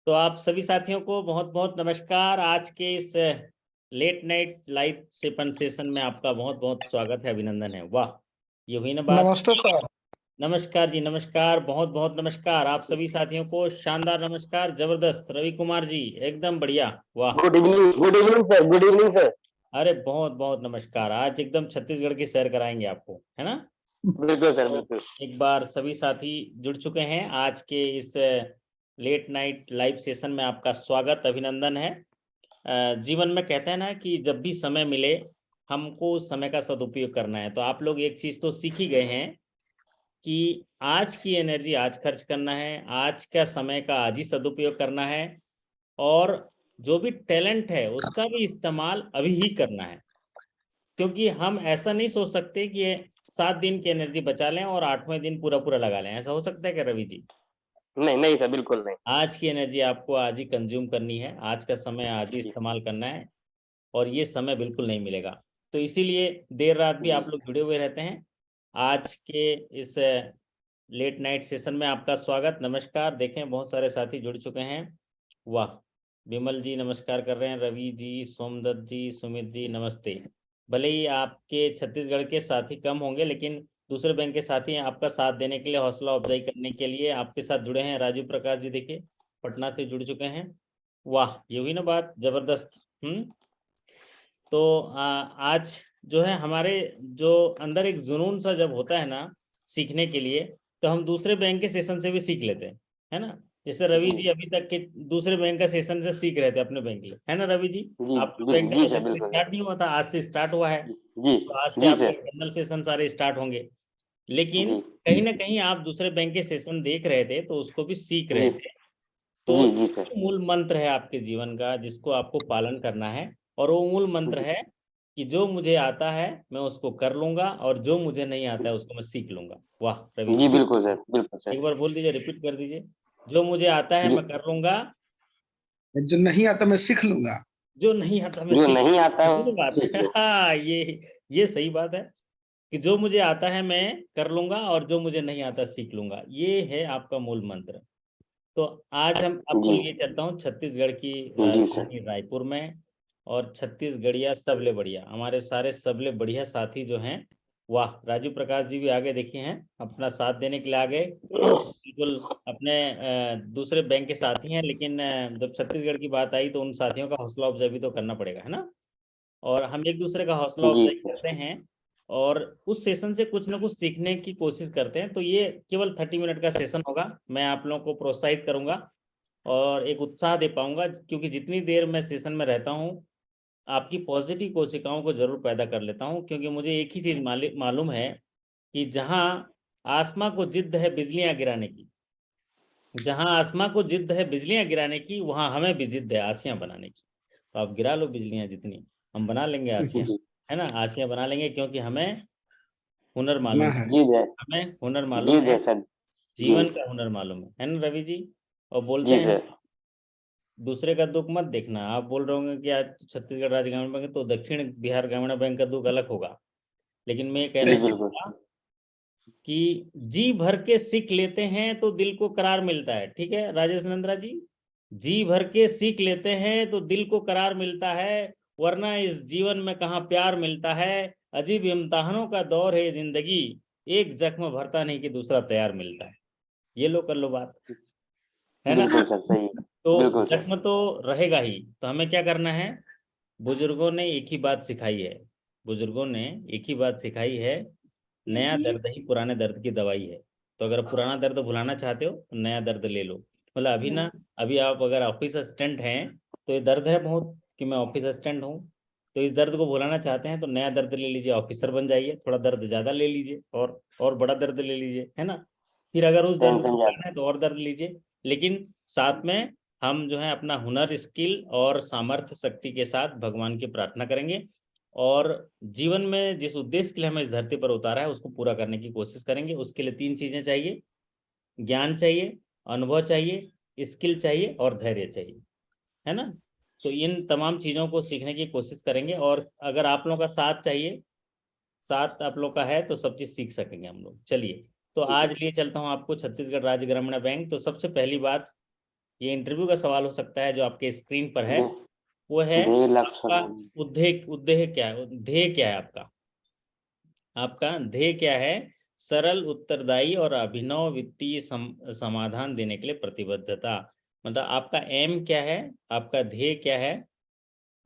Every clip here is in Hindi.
तो आप सभी साथियों को बहुत बहुत नमस्कार। आज के इस लेट नाइट लाइव सेपन सेशन में आपका बहुत बहुत स्वागत है, अभिनंदन है। वाह, ये हुई ना बात। नमस्ते सर। नमस्कार जी, नमस्कार, बहुत बहुत नमस्कार आप सभी साथियों को। शानदार नमस्कार, जबरदस्त। रवि कुमार जी एकदम बढ़िया, वाह। Good evening sir. Good evening sir. अरे बहुत बहुत नमस्कार। आज एकदम छत्तीसगढ़ की सैर कराएंगे आपको, है ना। बिल्कुल सर, बिल्कुल। एक बार सभी साथी जुड़ चुके हैं आज के इस लेट नाइट लाइव सेशन में, आपका स्वागत, अभिनंदन है। जीवन में कहते हैं ना कि जब भी समय मिले हमको उस समय का सदुपयोग करना है। तो आप लोग एक चीज तो सीख ही गए हैं कि आज की एनर्जी आज खर्च करना है, आज का समय का आज ही सदुपयोग करना है, और जो भी टैलेंट है उसका भी इस्तेमाल अभी ही करना है। क्योंकि हम ऐसा नहीं सोच सकते कि 7 दिन की एनर्जी बचा लें और 8वें दिन पूरा पूरा लगा लें। ऐसा हो सकता है क्या रवि जी? नहीं नहीं सर, बिल्कुल नहीं। आज की एनर्जी आपको आज ही कंज्यूम करनी है, आज का समय आज ही इस्तेमाल करना है, और ये समय बिल्कुल नहीं मिलेगा। तो इसीलिए देर रात भी आप लोग जुड़े हुए रहते हैं। आज के इस लेट नाइट सेशन में आपका स्वागत, नमस्कार। देखें बहुत सारे साथी जुड़ चुके हैं, वाह। विमल जी नमस्कार कर रहे हैं, रवि जी, सोमदत्त जी, सुमित जी नमस्ते। भले ही आपके छत्तीसगढ़ के साथी कम होंगे, लेकिन दूसरे बैंक के साथी आपका साथ देने के लिए, हौसला अफजाई करने के लिए आपके साथ जुड़े हैं। राजीव प्रकाश जी देखिए पटना से जुड़ चुके हैं, वाह, ये हुई ना बात, जबरदस्त। तो आज जो है हमारे जो अंदर एक जुनून सा जब होता है ना सीखने के लिए, तो हम दूसरे बैंक के सेशन से भी सीख लेते हैं, है ना। जैसे रवि जी अभी तक के दूसरे बैंक का सेशन से सीख रहे थे अपने बैंक के लिए, है ना रवि जी? आपका बैंक का जी तो सर, सेशन बिल्कुल स्टार्ट नहीं हुआ था, आज से स्टार्ट हुआ है। जी तो आज से जी आपके सर। जनरल सेशन सारे स्टार्ट होंगे। लेकिन जी कहीं ना कहीं आप दूसरे बैंक के सेशन देख रहे थे तो उसको भी सीख रहे जी थे। तो जी जी सर। मूल मंत्र है आपके जीवन का जिसको आपको पालन करना है, और वो मूल मंत्र है कि जो मुझे आता है मैं उसको कर लूंगा, और जो मुझे नहीं आता है उसको मैं सीख लूंगा। वाह रवि जी जी, बिल्कुल सर, बिल्कुल सर। एक बार बोल दीजिए, रिपीट कर दीजिए। जो मुझे आता है जो मैं कर लूंगा, जो नहीं आता मैं सीख लूंगा। जो नहीं आता मैं जो सीख। नहीं आता ये बात सीख लो। हाँ, ये सही बात है कि जो मुझे आता है मैं कर लूंगा, और जो मुझे नहीं आता सीख लूंगा। ये है आपका मूल मंत्र। तो आज हम आपको जी लिए चलता हूँ छत्तीसगढ़ की जी सर। राजधानी रायपुर में। और छत्तीसगढ़िया सबले बढ़िया, हमारे सारे सबले बढ़िया साथी जो हैं, वाह। राजू प्रकाश जी भी आगे देखिए हैं, अपना साथ देने के लिए आ गए। बिल्कुल अपने दूसरे बैंक के साथी हैं, लेकिन जब छत्तीसगढ़ की बात आई तो उन साथियों का हौसला अफजाई भी तो करना पड़ेगा, है ना। और हम एक दूसरे का हौसला जी अफजाई करते हैं, और उस सेशन से कुछ ना कुछ सीखने की कोशिश करते हैं। तो ये केवल 30 मिनट का सेशन होगा। मैं आप लोगों को प्रोत्साहित करूंगा और एक उत्साह दे पाऊंगा, क्योंकि जितनी देर मैं सेशन में रहता हूँ आपकी पॉजिटिव कोशिकाओं को जरूर पैदा कर लेता हूँ। क्योंकि मुझे एक ही चीज मालूम है कि जहाँ आसमां को जिद है बिजलियां गिराने की, जहाँ आसमां को जिद है बिजलियां गिराने की, वहां हमें भी जिद है आसियां बनाने की। तो आप गिरा लो बिजलियां जितनी, हम बना लेंगे आसियां, जी है ना। आसियां बना लेंगे, क्योंकि हमें हुनर ना मालूम है। जी है। हमें हुनर जी मालूम है, है सर। जी जीवन का हुनर मालूम है ना रवि जी। और बोलते जी हैं सर। दूसरे का दुख मत देखना। आप बोल रहे होंगे कि आज छत्तीसगढ़ राज्य ग्रामीण बैंक है, तो दक्षिण बिहार ग्रामीण बैंक का दुख अलग होगा। लेकिन मैं ये कहना जी बिल्कुल। चाहूंगा कि जी भर के सीख लेते हैं तो दिल को करार मिलता है। ठीक है राजेश नंद्रा जी, जी भर के सीख लेते हैं तो दिल को करार मिलता है, वरना इस जीवन में कहाँ प्यार मिलता है। अजीब इम्तहानों का दौर है जिंदगी, एक जख्म भरता नहीं कि दूसरा तैयार मिलता है। ये लो कर लो बात, है ना। बिल्कुल सर, सही। तो बिल्कुल सर। जख्म तो रहेगा ही। तो हमें क्या करना है, बुजुर्गों ने एक ही बात सिखाई है, बुजुर्गों ने एक ही बात सिखाई है, नया दर्द ही पुराने दर्द की दवाई है। तो अगर पुराना दर्द भुलाना चाहते हो तो नया दर्द ले लो। मतलब अभी ना, अभी आप अगर ऑफिस असिस्टेंट हैं तो ये दर्द है बहुत कि मैं ऑफिस असिस्टेंट हूँ। तो इस दर्द को भुलाना चाहते हैं तो नया दर्द ले लीजिए, ऑफिसर बन जाइए, थोड़ा दर्द ज्यादा ले लीजिए, और बड़ा दर्द ले लीजिए, है ना। फिर अगर उस दर्द को टेंशन भुलाना ज्यादा। है तो और दर्द लीजिए। लेकिन साथ में हम जो है अपना हुनर, स्किल और सामर्थ्य शक्ति के साथ भगवान की प्रार्थना करेंगे, और जीवन में जिस उद्देश्य के लिए हमें इस धरती पर उतारा है उसको पूरा करने की कोशिश करेंगे। उसके लिए 3 चीजें चाहिए, ज्ञान चाहिए, अनुभव चाहिए, स्किल चाहिए, और धैर्य चाहिए, है ना। तो इन तमाम चीजों को सीखने की कोशिश करेंगे, और अगर आप लोगों का साथ चाहिए, साथ आप लोग का है तो सब चीज सीख सकेंगे हम लोग। चलिए, तो आज लिए चलता हूँ आपको छत्तीसगढ़ राज्य ग्रामीण बैंक। तो सबसे पहली बात, ये इंटरव्यू का सवाल हो सकता है जो आपके स्क्रीन पर है, वो है ध्येय लक्ष्य आपका उद्देश्य क्या है, ध्येय क्या है आपका ध्येय क्या है। सरल, उत्तरदायी और अभिनव वित्तीय समाधान देने के लिए प्रतिबद्धता, मतलब आपका एम क्या है, आपका ध्येय क्या है,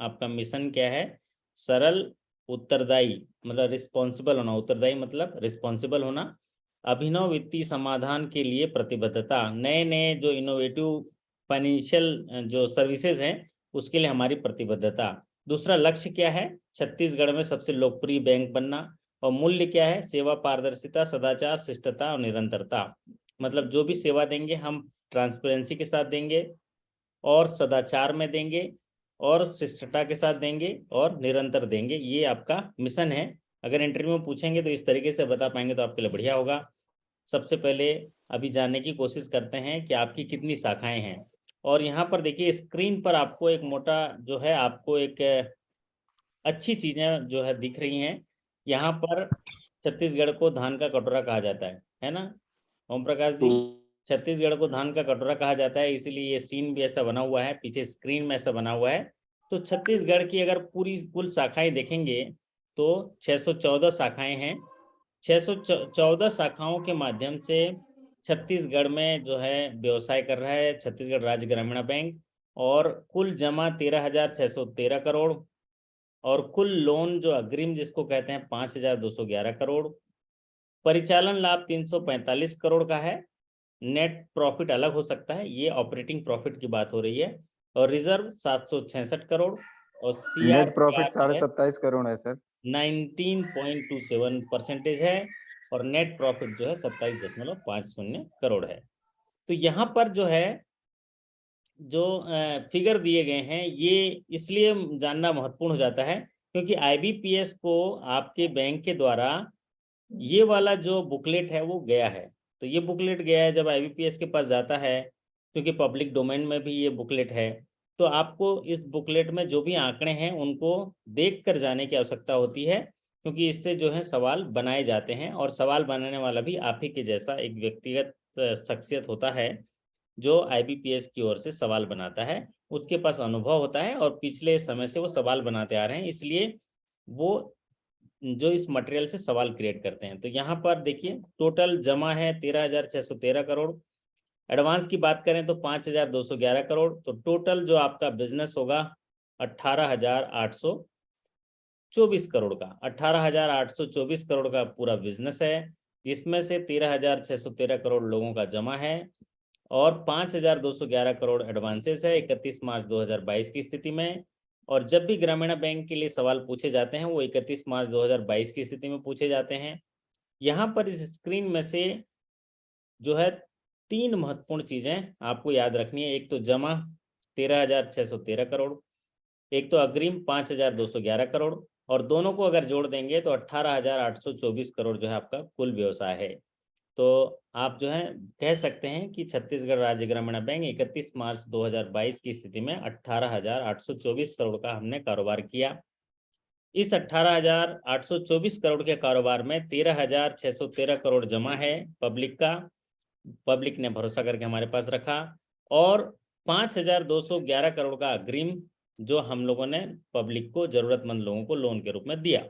आपका मिशन क्या है। सरल, उत्तरदायी मतलब रिस्पॉन्सिबल होना, उत्तरदायी मतलब रिस्पॉन्सिबल होना। अभिनव वित्तीय समाधान के लिए प्रतिबद्धता, नए नए जो इनोवेटिव फाइनेंशियल जो सर्विसेज हैं उसके लिए हमारी प्रतिबद्धता। दूसरा लक्ष्य क्या है, छत्तीसगढ़ में सबसे लोकप्रिय बैंक बनना। और मूल्य क्या है, सेवा, पारदर्शिता, सदाचार, शिष्टता और निरंतरता, मतलब जो भी सेवा देंगे हम ट्रांसपेरेंसी के साथ देंगे और सदाचार में देंगे और शिष्टता के साथ देंगे और निरंतर देंगे। ये आपका मिशन है। अगर इंटरव्यू में पूछेंगे तो इस तरीके से बता पाएंगे तो आपके लिए बढ़िया होगा। सबसे पहले अभी जानने की कोशिश करते हैं कि आपकी कितनी शाखाएं हैं। और यहाँ पर देखिए स्क्रीन पर आपको एक मोटा जो है, आपको एक अच्छी चीजें जो है दिख रही हैं। यहाँ पर छत्तीसगढ़ को धान का कटोरा कहा जाता है ना ओम प्रकाश जी। छत्तीसगढ़ को धान का कटोरा कहा जाता है, इसीलिए ये सीन भी ऐसा बना हुआ है, पीछे स्क्रीन में ऐसा बना हुआ है। तो छत्तीसगढ़ की अगर पूरी कुल शाखाएं देखेंगे तो 614 शाखाएं हैं। 614 शाखाओं के माध्यम से छत्तीसगढ़ में जो है व्यवसाय कर रहा है छत्तीसगढ़ राज्य ग्रामीण बैंक। और कुल जमा 13,613 करोड़, और कुल लोन जो अग्रिम जिसको कहते हैं 5,211 करोड़। परिचालन लाभ 345 करोड़ का है। नेट प्रॉफिट अलग हो सकता है, ये ऑपरेटिंग प्रॉफिट की बात हो रही है। और रिजर्व 766 करोड़ और नेट प्रॉफिट CRAR 27.5 करोड़ है सर। 19.27% है और नेट प्रॉफिट जो है 27.50 करोड़ है। तो यहाँ पर जो है जो फिगर दिए गए हैं ये इसलिए जानना महत्वपूर्ण हो जाता है क्योंकि IBPS को आपके बैंक के द्वारा ये वाला जो बुकलेट है वो गया है। तो ये बुकलेट गया है, जब IBPS के पास जाता है, क्योंकि पब्लिक डोमेन में भी ये बुकलेट है, तो आपको इस बुकलेट में जो भी आंकड़े हैं उनको देख कर जाने की आवश्यकता होती है, क्योंकि इससे जो है सवाल बनाए जाते हैं। और सवाल बनाने वाला भी आप ही के जैसा एक व्यक्तिगत शख्सियत होता है जो IBPS की ओर से सवाल बनाता है। उसके पास अनुभव होता है और पिछले समय से वो सवाल बनाते आ रहे हैं, इसलिए वो जो इस मटेरियल से सवाल क्रिएट करते हैं। तो यहाँ पर देखिए टोटल जमा है 13,613 करोड़। एडवांस की बात करें तो 5,211 करोड़। तो टोटल जो आपका बिजनेस होगा 18,824 करोड़ का, 18,824 करोड़ का पूरा बिजनेस है, जिसमें से 13,613 करोड़ लोगों का जमा है और 5,211 करोड़ एडवांसेस है 31 मार्च 2022 की स्थिति में। और जब भी ग्रामीण बैंक के लिए सवाल पूछे जाते हैं वो 31 मार्च 2022 की स्थिति में पूछे जाते हैं। यहाँ पर इस स्क्रीन में से जो है 3 महत्वपूर्ण चीजें आपको याद रखनी है। एक तो जमा 13,613 करोड़, एक तो अग्रिम 5,211 करोड़, और दोनों को अगर जोड़ देंगे तो 18,824 करोड़ जो है आपका कुल व्यवसाय है। तो आप जो है कह सकते हैं कि छत्तीसगढ़ राज्य ग्रामीण बैंक 31 मार्च 2022 की स्थिति में 18,824 करोड़ का हमने कारोबार किया। इस 18,824 करोड़ के कारोबार में 13,613 करोड़ जमा है पब्लिक का, पब्लिक ने भरोसा करके हमारे पास रखा, और 5,211 करोड़ का अग्रिम जो हम लोगों ने पब्लिक को, जरूरतमंद लोगों को लोन के रूप में दिया।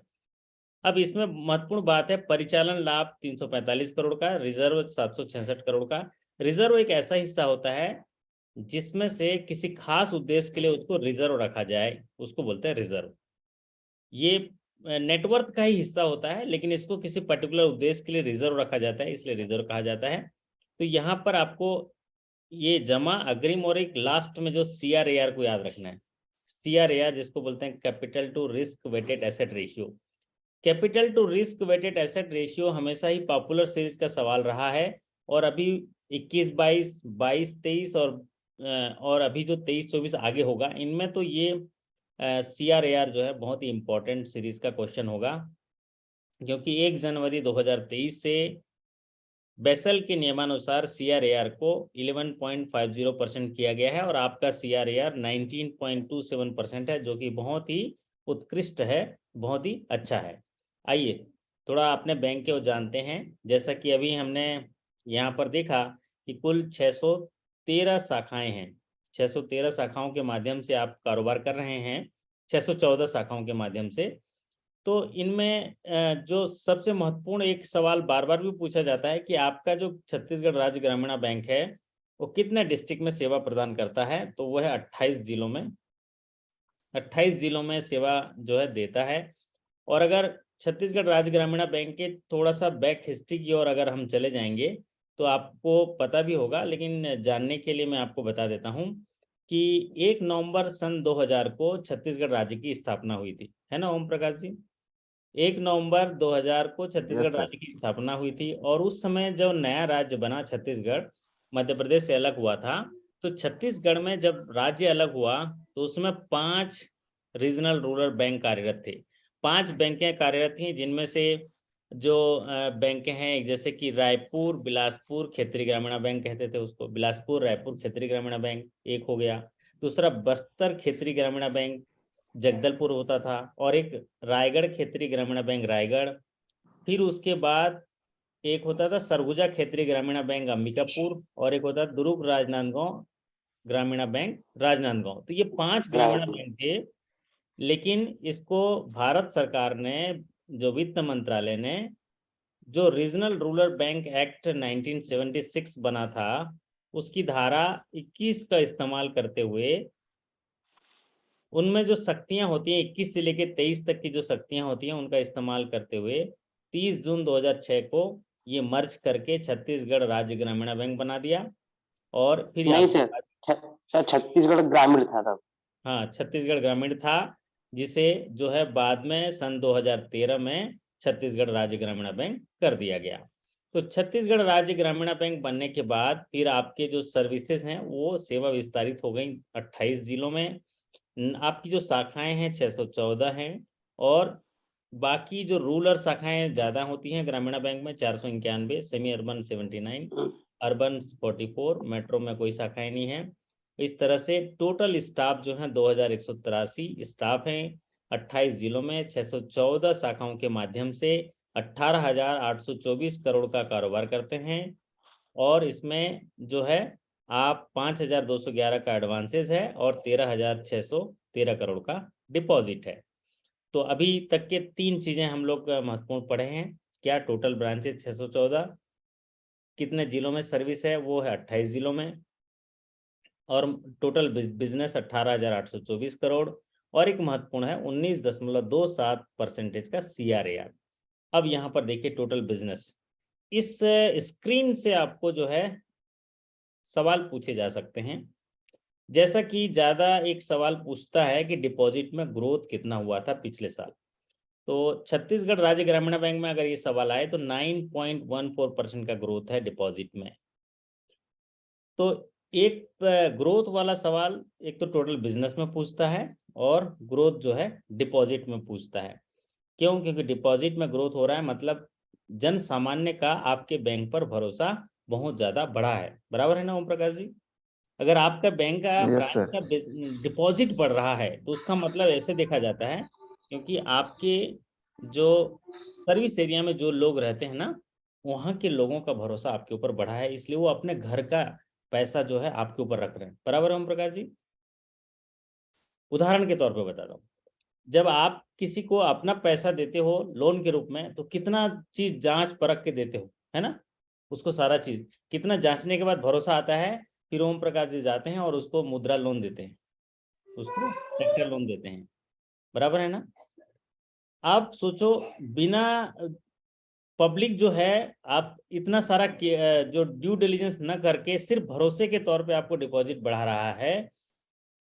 अब इसमें महत्वपूर्ण बात है परिचालन लाभ 345 करोड़ का, रिजर्व 766 करोड़ का। रिजर्व एक ऐसा हिस्सा होता है जिसमें से किसी खास उद्देश्य के लिए उसको रिजर्व रखा जाए, उसको बोलते हैं रिजर्व। ये नेटवर्क का ही हिस्सा होता है, लेकिन इसको किसी पर्टिकुलर उद्देश्य के लिए रिजर्व रखा जाता है, इसलिए रिजर्व कहा जाता है। तो यहाँ पर आपको ये जमा, अग्रिम और एक लास्ट में जो CRAR को याद रखना है। CRAR जिसको बोलते हैं capital to risk weighted asset ratio. Capital to risk weighted asset ratio हमेशा ही पॉपुलर सीरीज का सवाल रहा है, और अभी 21-22, 22-23 और अभी जो 23-24 आगे होगा, इनमें तो ये CRAR जो है बहुत ही इंपॉर्टेंट सीरीज का क्वेश्चन होगा, क्योंकि 1 जनवरी 2023 से बेसल के नियमानुसार CRAR को 11.50% किया गया है और आपका CRAR 19.27% है, जो कि बहुत ही उत्कृष्ट है, बहुत ही अच्छा है। आइए थोड़ा अपने बैंक के वो जानते हैं। जैसा कि अभी हमने यहाँ पर देखा कि कुल 613 शाखाएं हैं। 613 शाखाओं के माध्यम से आप कारोबार कर रहे हैं, 614 शाखाओं के माध्यम से। तो इनमें जो सबसे महत्वपूर्ण एक सवाल बार बार भी पूछा जाता है कि आपका जो छत्तीसगढ़ राज्य ग्रामीण बैंक है वो कितने डिस्ट्रिक्ट में सेवा प्रदान करता है, तो वो है 28 जिलों में। 28 जिलों में सेवा जो है देता है। और अगर छत्तीसगढ़ राज्य ग्रामीण बैंक के थोड़ा सा बैक हिस्ट्री की ओर अगर हम चले जाएंगे तो आपको पता भी होगा, लेकिन जानने के लिए मैं आपको बता देता हूं कि 1 नवंबर सन 2000 को छत्तीसगढ़ राज्य की स्थापना हुई थी, है ना ओम प्रकाश जी? 1 नवंबर 2000 को छत्तीसगढ़ सर। राज्य की स्थापना हुई थी। और उस समय जब नया राज्य बना छत्तीसगढ़, मध्य प्रदेश से अलग हुआ था, तो छत्तीसगढ़ में जब राज्य अलग हुआ तो उसमें 5 रीजनल रूरल बैंक कार्यरत थे। 5 बैंकें कार्यरत थी, जिनमें से जो बैंक हैं जैसे कि रायपुर, बिलासपुर क्षेत्रीय ग्रामीण बैंक कहते थे उसको, बिलासपुर रायपुर क्षेत्रीय ग्रामीण बैंक एक हो गया। दूसरा बस्तर क्षेत्रीय ग्रामीण बैंक जगदलपुर होता था, और एक रायगढ़ क्षेत्रीय ग्रामीण बैंक रायगढ़। फिर उसके बाद एक होता था सरगुजा क्षेत्रीय ग्रामीण बैंक अंबिकापुर, और एक होता था दुर्ग राजनांदगांव ग्रामीण बैंक राजनांदगांव। तो ये 5 ग्रामीण बैंक थे। लेकिन इसको भारत सरकार ने, जो वित्त मंत्रालय ने, जो रीजनल रूरल बैंक एक्ट 1976 बना था, उसकी धारा 21 का इस्तेमाल करते हुए उनमें जो शक्तियां होती हैं 21 से लेकर 23 तक की जो शक्तियां होती हैं उनका इस्तेमाल करते हुए 30 जून 2006 को ये मर्ज करके छत्तीसगढ़ राज्य ग्रामीण बैंक बना दिया। और फिर नहीं सर, सर छत्तीसगढ़ ग्रामीण था तब। हाँ, छत्तीसगढ़ ग्रामीण था, जिसे जो है बाद में सन 2013 में छत्तीसगढ़ राज्य ग्रामीण बैंक कर दिया गया। तो छत्तीसगढ़ राज्य ग्रामीण बैंक बनने के बाद फिर आपके जो सर्विसेज हैं वो सेवा विस्तारित हो गई 28 जिलों में। आपकी जो शाखाएं हैं 614 हैं, और बाकी जो रूरल शाखाएं ज़्यादा होती हैं ग्रामीण बैंक में 491, सेमी अर्बन 79, अर्बन 44, मेट्रो में कोई शाखाएं नहीं है। इस तरह से टोटल स्टाफ जो है 2183 स्टाफ हैं 28 जिलों में। 614 शाखाओं के माध्यम से 18,824 करोड़ का कारोबार करते हैं। और इसमें जो है आप 5,211 का एडवांसेस है और 13,613 करोड़ का डिपॉजिट है। तो अभी तक के 3 चीजें हम लोग महत्वपूर्ण पढ़े हैं। क्या टोटल ब्रांचेस 614, कितने जिलों में सर्विस है वो है 28 जिलों में, और टोटल बिजनेस 18,824 करोड़, और एक महत्वपूर्ण है 19.27% का CRAR। अब यहाँ पर देखिए टोटल बिजनेस, इस स्क्रीन से आपको जो है सवाल पूछे जा सकते हैं। जैसा कि ज्यादा एक सवाल पूछता है कि डिपॉजिट में ग्रोथ कितना हुआ था पिछले साल, तो छत्तीसगढ़ राज्य ग्रामीण बैंक में अगर ये सवाल आए तो 9.14% का ग्रोथ है डिपॉजिट में। तो एक ग्रोथ वाला सवाल एक तो टोटल बिजनेस में पूछता है, और ग्रोथ जो है डिपॉजिट में पूछता है। क्यों? क्योंकि डिपॉजिट में ग्रोथ हो रहा है, मतलब जन सामान्य का आपके बैंक पर भरोसा बहुत ज्यादा बढ़ा है। बराबर है ना ओम प्रकाश जी? अगर आपका बैंक का यस ब्रांच सर। का डिपॉजिट बढ़ रहा है तो उसका मतलब ऐसे देखा जाता है क्योंकि आपके जो सर्विस एरिया में जो लोग रहते हैं ना, वहाँ के लोगों का भरोसा आपके ऊपर बढ़ा है, इसलिए वो अपने घर का पैसा जो है आपके ऊपर रख रहे हैं। बराबर है ओम प्रकाश जी? उदाहरण के तौर पे बता रहा हूँ, जब आप किसी को अपना पैसा देते हो लोन के रूप में तो कितना चीज जांच परख के देते हो, है ना? उसको सारा चीज कितना जांचने के बाद भरोसा आता है, फिर ओम प्रकाश जी जाते हैं और उसको मुद्रा लोन देते हैं, उसको ट्रैक्टर लोन देते हैं। बराबर है ना? आप सोचो, बिना पब्लिक जो है, आप इतना सारा जो ड्यू डिलिजेंस न करके सिर्फ भरोसे के तौर पे आपको डिपॉजिट बढ़ा रहा है,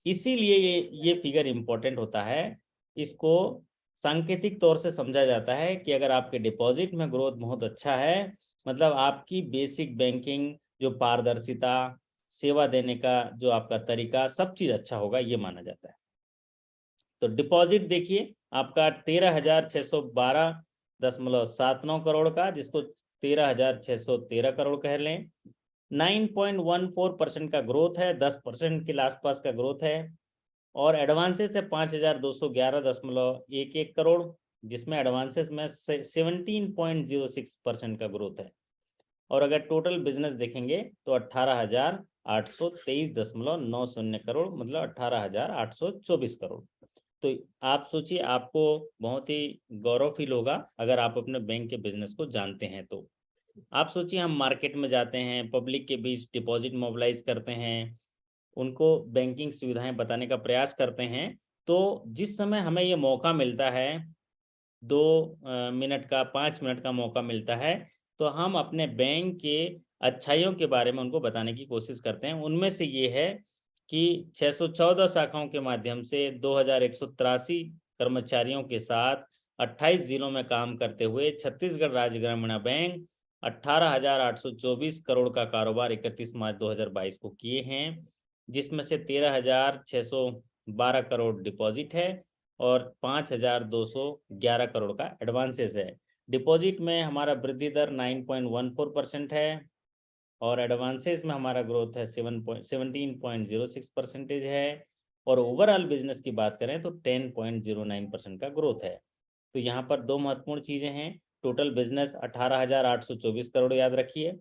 इसीलिए ये फिगर इंपॉर्टेंट होता है। इसको सांकेतिक तौर से समझा जाता है कि अगर आपके डिपॉजिट में ग्रोथ बहुत अच्छा है, मतलब आपकी बेसिक बैंकिंग जो पारदर्शिता, सेवा देने का जो आपका तरीका, सब चीज अच्छा होगा, ये माना जाता है। तो डिपॉजिट देखिए आपका 13,612.79 करोड़ का, जिसको 13,613 करोड़ कह लें। 9.14% का ग्रोथ है, 10% के आसपास का ग्रोथ है। और एडवांसेस है 5,211.11 करोड़, जिसमें एडवांसेस में 17.06% का ग्रोथ है। और अगर टोटल बिजनेस देखेंगे तो 18,823.90 करोड़, मतलब 18,824 करोड़। तो आप सोचिए, आपको बहुत ही गौरव फील होगा अगर आप अपने बैंक के बिजनेस को जानते हैं। तो आप सोचिए, हम मार्केट में जाते हैं, पब्लिक के बीच डिपॉजिट मोबिलाइज करते हैं, उनको बैंकिंग सुविधाएं बताने का प्रयास करते हैं। तो जिस समय हमें ये मौका मिलता है, 2 मिनट का, 5 मिनट का मौका मिलता है, तो हम अपने बैंक के अच्छाइयों के बारे में उनको बताने की कोशिश करते हैं। उनमें से ये है कि 614 शाखाओं के माध्यम से 2183 कर्मचारियों के साथ 28 जिलों में काम करते हुए छत्तीसगढ़ राज्य ग्रामीण बैंक 18,824 करोड़ का कारोबार 31 मार्च 2022 को किए हैं, जिसमें से 13,612 करोड़ डिपॉजिट है और 5,211 करोड़ का एडवांसेस है। डिपॉजिट में हमारा वृद्धि दर 9.14% है और एडवांसेस में हमारा ग्रोथ है 17.06% है, और ओवरऑल बिजनेस की बात करें तो 10.09% का ग्रोथ है। तो यहाँ पर दो महत्वपूर्ण चीजें हैं। टोटल बिजनेस 18,824 करोड़ याद रखिए,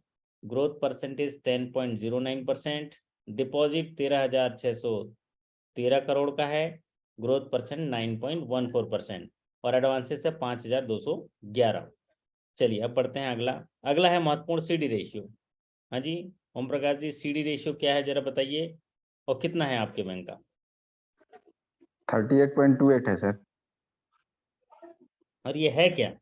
ग्रोथ परसेंटेज 10.09%, डिपॉजिट 13,613 करोड़ का है, ग्रोथ परसेंट 9.14%, और एडवांसेस है 5,211। चलिए अब बढ़ते हैं अगला। अगला है महत्वपूर्ण सीडी रेशियो। हाँ जी ओम प्रकाश जी, सीडी रेशियो क्या है जरा बताइए, और कितना है आपके बैंक का? 38.28 है सर। और ये है क्या?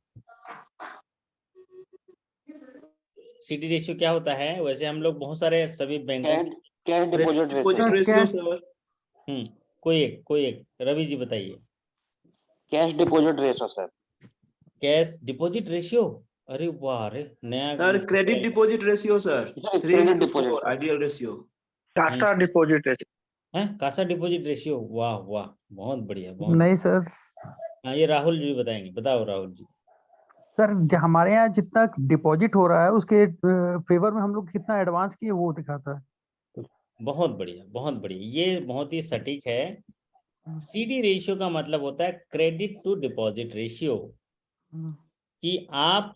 सीडी रेशियो क्या होता है? वैसे हम लोग बहुत सारे सभी बैंकों कैश डिपॉजिट रेशियो सर। कोई एक रवि जी बताइए। Cash deposit ratio sir. Cash deposit ratio, अरे वाह, अरे नया sir credit deposit ratio sir, credit deposit 3:4 ideal ratio. Tata deposit ratio है कासा डिपॉजिट रेशियो, वाह वाह, बहुत बढ़िया, बहुत। नहीं सर। हाँ ये राहुल जी बताएंगे, बताओ राहुल जी। सर हमारे यहाँ जितना डिपॉजिट हो रहा है उसके फेवर में हम लोग कितना एडवांस किए वो दिखाता है। बहुत बढ़िया, बहुत बढ़िया, ये बहुत ही सटीक है। सीडी रेशियो का मतलब होता है क्रेडिट टू डिपॉजिट रेशियो, कि आप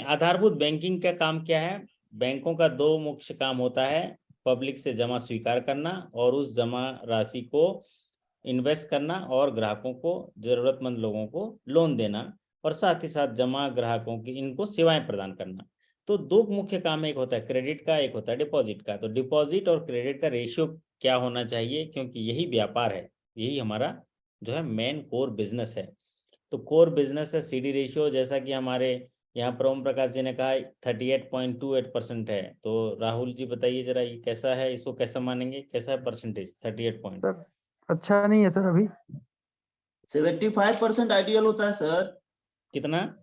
आधारभूत बैंकिंग का काम क्या है? बैंकों का दो मुख्य काम होता है, पब्लिक से जमा स्वीकार करना और उस जमा राशि को इन्वेस्ट करना, और ग्राहकों को, जरूरतमंद लोगों को लोन देना, और साथ ही साथ जमा ग्राहकों की इनको सेवाएं प्रदान करना। तो दो मुख्य काम, एक होता है क्रेडिट का, एक होता है डिपॉजिट का। तो डिपॉजिट और क्रेडिट का रेशियो क्या होना चाहिए, क्योंकि यही व्यापार है, यही हमारा जो है मेन कोर बिजनेस है। तो कोर बिजनेस है सीडी रेशियो, जैसा कि हमारे यहाँ पर ओम प्रकाश जी ने कहा 38.28% है। तो राहुल जी बताइए जरा, ये कैसा है, इसको कैसा मानेंगे, कैसा है परसेंटेज 38 पॉइंट? सर अच्छा नहीं है सर अभी। 75% आइडियल होता है सर। कितना?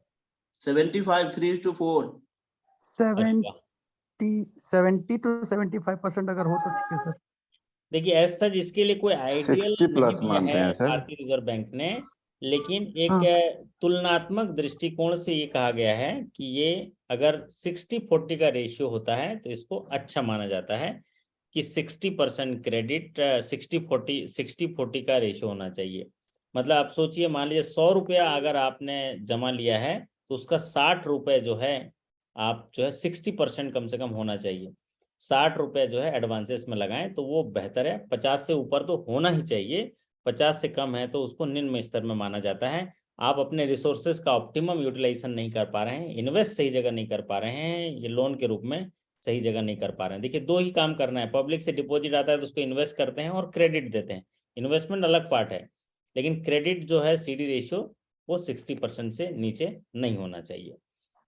75, 3:4। 70 to 75% अगर हो तो ठीक है सर। देखिए ऐसा इसके लिए कोई आइडियल 60 नहीं प्लस दिया मानते है हैं सर। भारतीय रिजर्व बैंक ने, लेकिन एक हाँ। तुलनात्मक दृष्टिकोण से ये कहा गया है कि ये अगर 60-40 का रेशियो होता है तो इसको अच्छा माना जाता है, कि 60% क्रेडिट, 60-40 का रेशियो होना चाहिए। मतलब आप सोचिए, मान लीजिए 100 रुपया अगर आपने जमा लिया है तो उसका 60 रुपये जो है, आप जो है 60% कम से कम होना चाहिए। 60 रुपये जो है एडवांसेस में लगाएं तो वो बेहतर है। 50 से ऊपर तो होना ही चाहिए, 50 से कम है तो उसको निम्न स्तर में माना जाता है। आप अपने रिसोर्सेज का ऑप्टिमम यूटिलाइजेशन नहीं कर पा रहे हैं, इन्वेस्ट सही जगह नहीं कर पा रहे हैं, ये लोन के रूप में सही जगह नहीं कर पा रहे हैं। देखिए दो ही काम करना है, पब्लिक से डिपॉजिट आता है तो उसको इन्वेस्ट करते हैं और क्रेडिट देते हैं, इन्वेस्टमेंट अलग पार्ट है, लेकिन क्रेडिट जो है सीडी रेशियो वो 60% से नीचे नहीं होना चाहिए।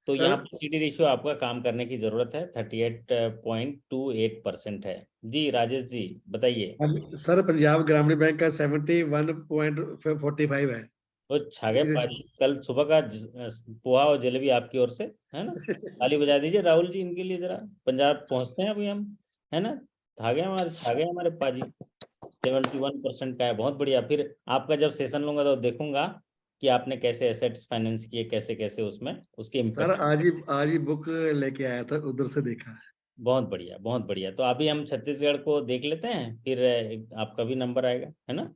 तो यहाँ पर सीडी रेशियो आपका काम करने की जरूरत है, 38.28% है। जी राजेश जी बताइए। सर पंजाब ग्रामीण बैंक का 71.45 है। वो छा गए पाजी, कल सुबह का पोहा और जलेबी आपकी ओर से, है ना? ताली बजा दीजिए राहुल जी इनके लिए जरा, पंजाब पहुंचते हैं अभी हम, है ना? छा गए हमारे पाजी। 71% का है, बहुत बढ़िया। फिर आपका जब सेशन लूंगा तो देखूंगा कि आपने कैसे एसेट्स फाइनेंस किए, कैसे कैसे उसमें उसके सर इम्पैक्ट। आज ही बुक लेके आया था, उधर से देखा है। बहुत बढ़िया, बहुत बढ़िया। तो अभी हम छत्तीसगढ़ को देख लेते हैं, फिर आपका भी नंबर आएगा, है ना?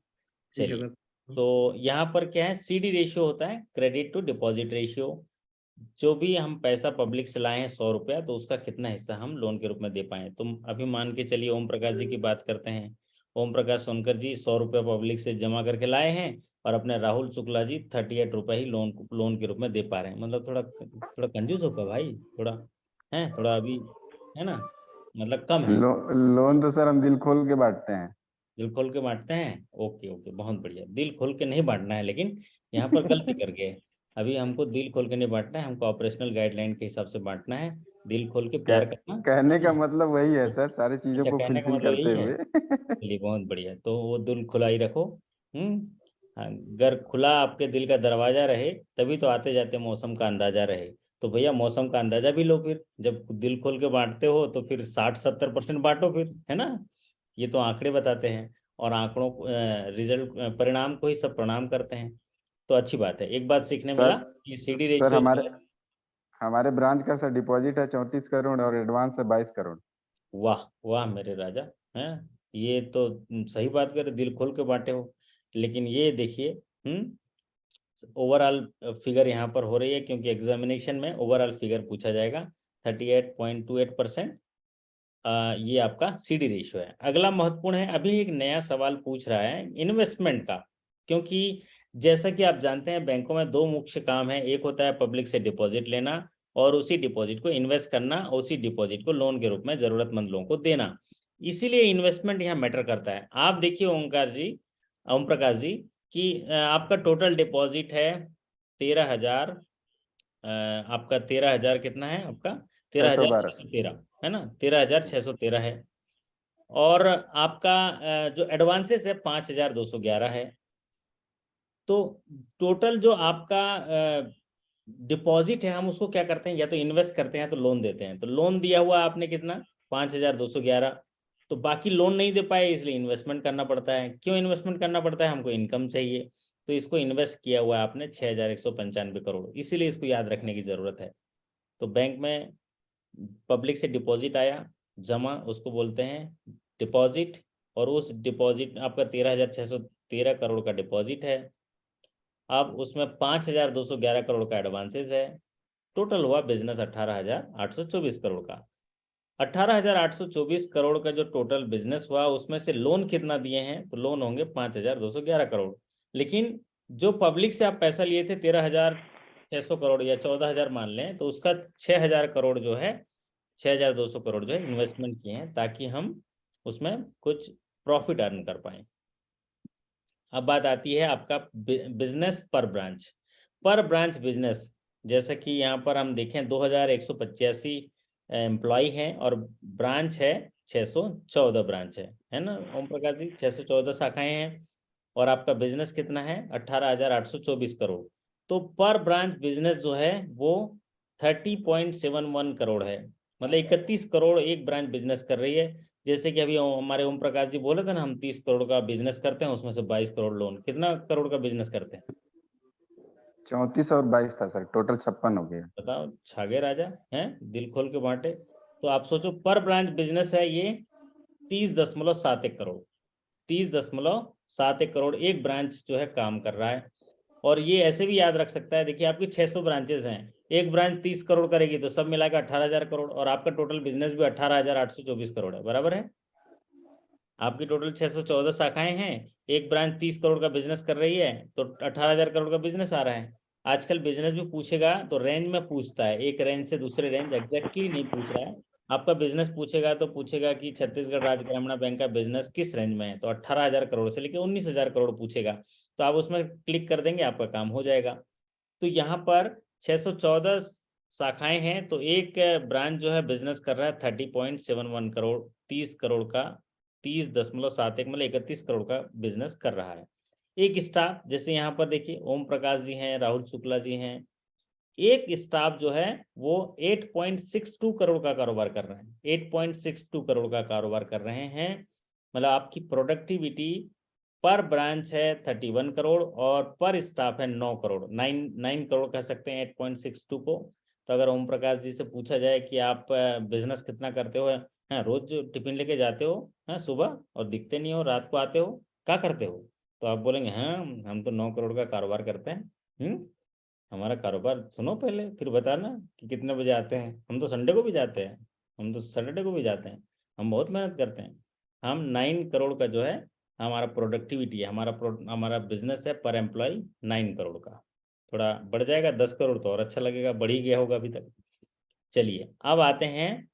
ठीक है चलिए, सर। तो यहाँ पर क्या है, सीडी रेशियो होता है क्रेडिट टू डिपॉजिट रेशियो। जो भी हम पैसा पब्लिक से लाए हैं 100 रुपया, तो उसका कितना हिस्सा हम लोन के रूप में दे पाए। तो अभी मान के चलिए ओम प्रकाश जी की बात करते हैं। ओम प्रकाश सोनकर जी 100 रुपया पब्लिक से जमा करके लाए हैं और अपने राहुल शुक्ला जी 38 रुपये ही लोन के रूप में दे पा रहे हैं। मतलब थोड़ा थोड़ा कंजूस होगा भाई, थोड़ा है, थोड़ा अभी है ना, मतलब कम है। लोन तो सर हम दिल खोल के बांटते हैं। दिल खोल के बांटते हैं, ओके ओके, बहुत बढ़िया। दिल खोल के नहीं बांटना है, लेकिन यहाँ पर गलती कर गए। अभी हमको दिल खोल के नहीं बांटना है, हमको ऑपरेशनल गाइडलाइन के हिसाब से बांटना है। दिल खोल के प्यार करना, कहने है का ना? मतलब वही है सर, सारी चीजों अच्छा, को कहने का फुलफिल मतलब यही करते है। हुए। चलिए बहुत बढ़िया, तो वो दिल खुला ही रखो। हाँ, अगर खुला आपके दिल का दरवाजा रहे तभी तो आते जाते मौसम का अंदाजा रहे। तो भैया मौसम का अंदाजा भी लो फिर, जब दिल खोल के बांटते हो तो फिर 60-70% बांटो फिर, है ना? ये तो आंकड़े बताते हैं, और आंकड़ों रिजल्ट परिणाम को ही सब प्रणाम करते हैं। तो अच्छी बात है, एक बात सीखने मिला सर कि सीडी सर रेशियो जो हमारे है। हमारे ब्रांच का सर डिपॉजिट है 34 करोड़ और एडवांस है 22 करोड़। वाह वाह मेरे राजा, हैं? ये तो सही बात करे, दिल खोल के बांटे हो। लेकिन ये देखिए, ओवरऑल फिगर यहाँ पर हो रही है, क्योंकि एग्जामिनेशन में ओवरऑल फिगर पूछा जाएगा। 38.28%, ये आपका सीडी रेशियो है। अगला महत्वपूर्ण है, अभी एक नया सवाल पूछ रहा है इन्वेस्टमेंट का। क्योंकि जैसा कि आप जानते हैं बैंकों में दो मुख्य काम है, एक होता है पब्लिक से डिपॉजिट लेना और उसी डिपॉजिट को इन्वेस्ट करना, उसी डिपॉजिट को लोन के रूप में जरूरतमंद लोगों को देना। इसीलिए इन्वेस्टमेंट यहाँ मैटर करता है। आप देखिए ओमकार जी, ओम प्रकाश जी, कि आपका टोटल डिपॉजिट है 13,000, आपका 13,000 कितना है आपका? 612। 13,613, है ना? 13,613 है। और आपका जो एडवांसेस है 5,211 है। तो टोटल जो आपका डिपॉजिट है, हम उसको क्या करते हैं, या तो इन्वेस्ट करते हैं तो लोन देते हैं। तो लोन दिया हुआ आपने कितना? 5,211। तो बाकी लोन नहीं दे पाए, इसलिए इन्वेस्टमेंट करना पड़ता है। क्यों इन्वेस्टमेंट करना पड़ता है? हमको इनकम चाहिए। तो इसको इन्वेस्ट किया हुआ है आपने 6,195 करोड़, इसीलिए इसको याद रखने की जरूरत है। तो बैंक में पब्लिक से डिपॉजिट आया, जमा, उसको बोलते हैं डिपॉजिट। और उस डिपॉजिट, आपका 13,613 करोड़ का डिपॉजिट है। अब उसमें 5,211 करोड़ का एडवांसेस है। टोटल हुआ बिजनेस 18,824 करोड़ का। 18,824 करोड़ का जो टोटल बिजनेस हुआ, उसमें से लोन कितना दिए हैं? तो लोन होंगे 5,211 करोड़। लेकिन जो पब्लिक से आप पैसा लिए थे 13,600 करोड़ या 14,000 मान लें, तो उसका 6,000 करोड़ जो है, 6,200 करोड़ जो है इन्वेस्टमेंट किए हैं, ताकि हम उसमें कुछ प्रॉफिट अर्न कर पाए। अब बात आती है आपका बिजनेस पर ब्रांच बिजनेस। जैसा कि यहाँ पर हम देखें 2,185 एम्प्लॉय हैं और ब्रांच है 614 ब्रांच है ना ओम प्रकाश जी? 614 शाखाएं हैं और आपका बिजनेस कितना है? 18,824 करोड़। तो पर ब्रांच बिजनेस जो है वो 30.71 करोड़ है। मतलब 31 करोड़ एक ब्रांच बिजनेस कर रही है। जैसे कि अभी हमारे ओम प्रकाश जी बोले थे ना, हम 30 करोड़ का बिजनेस करते हैं, उसमें से 22 करोड़ लोन। कितना करोड़ का बिजनेस करते हैं? 34 और 22 था सर, टोटल 56 हो गया। बताओ, छागे राजा हैं, दिल खोल के बांटे। तो आप सोचो, पर ब्रांच बिजनेस है ये 30.71 करोड़। 30.71 करोड़ एक ब्रांच जो है काम कर रहा है। और ये ऐसे भी याद रख सकता है, देखिए आपकी 600 ब्रांचेस हैं, एक ब्रांच 30 करोड़ करेगी तो सब मिलाकर 18,000 करोड़, और आपका टोटल बिजनेस भी 18,824 करोड़ है, बराबर है? आपकी टोटल 614 शाखाएं हैं, एक ब्रांच 30 करोड़ का बिजनेस कर रही है, तो 18,000 करोड़ का बिजनेस आ रहा है। आजकल बिजनेस भी पूछेगा तो रेंज में पूछता है, एक रेंज से दूसरे रेंज एग्जैक्टली नहीं पूछ रहा है। आपका बिजनेस पूछेगा तो पूछेगा कि छत्तीसगढ़ राज्य ग्रामीण बैंक का बिजनेस किस रेंज में है, तो 18,000 करोड़ से लेकर 19,000 करोड़ पूछेगा। तो आप उसमें क्लिक कर देंगे, आपका काम हो जाएगा। तो यहाँ पर 614 शाखाएं हैं, तो एक ब्रांच जो है बिजनेस कर रहा है 30.71 करोड़, 30 करोड़ का 30.71 मतलब 31 करोड़ का बिजनेस कर रहा है। एक स्टाफ, जैसे यहाँ पर देखिए ओम प्रकाश जी हैं, राहुल शुक्ला जी हैं, एक स्टाफ जो है वो 8.62 करोड़ का कारोबार कर रहे हैं। 8.62 करोड़ का कारोबार कर रहे हैं। मतलब आपकी प्रोडक्टिविटी पर ब्रांच है 31 करोड़ और पर स्टाफ है 9 करोड़, 9 करोड़ कह सकते हैं 8.62 को। तो अगर ओम प्रकाश जी से पूछा जाए कि आप बिजनेस कितना करते हो, हैं रोज जो टिफिन लेके जाते हो, हैं सुबह और दिखते नहीं हो, रात को आते हो, क्या करते हो, तो आप बोलेंगे हाँ हम तो 9 करोड़ का कारोबार करते हैं। हमारा कारोबार सुनो पहले, फिर बताना कि कितने बजे आते हैं। हम तो संडे को भी जाते हैं, हम तो सैटरडे को भी जाते हैं, हम बहुत मेहनत करते हैं। हम 9 करोड़ का जो है हमारा प्रोडक्टिविटी है, हमारा बिजनेस है पर एम्प्लॉय 9 करोड़ का। थोड़ा बढ़ जाएगा 10 करोड़ तो और अच्छा लगेगा, बढ़ ही गया होगा अभी तक। चलिए अब आते हैं,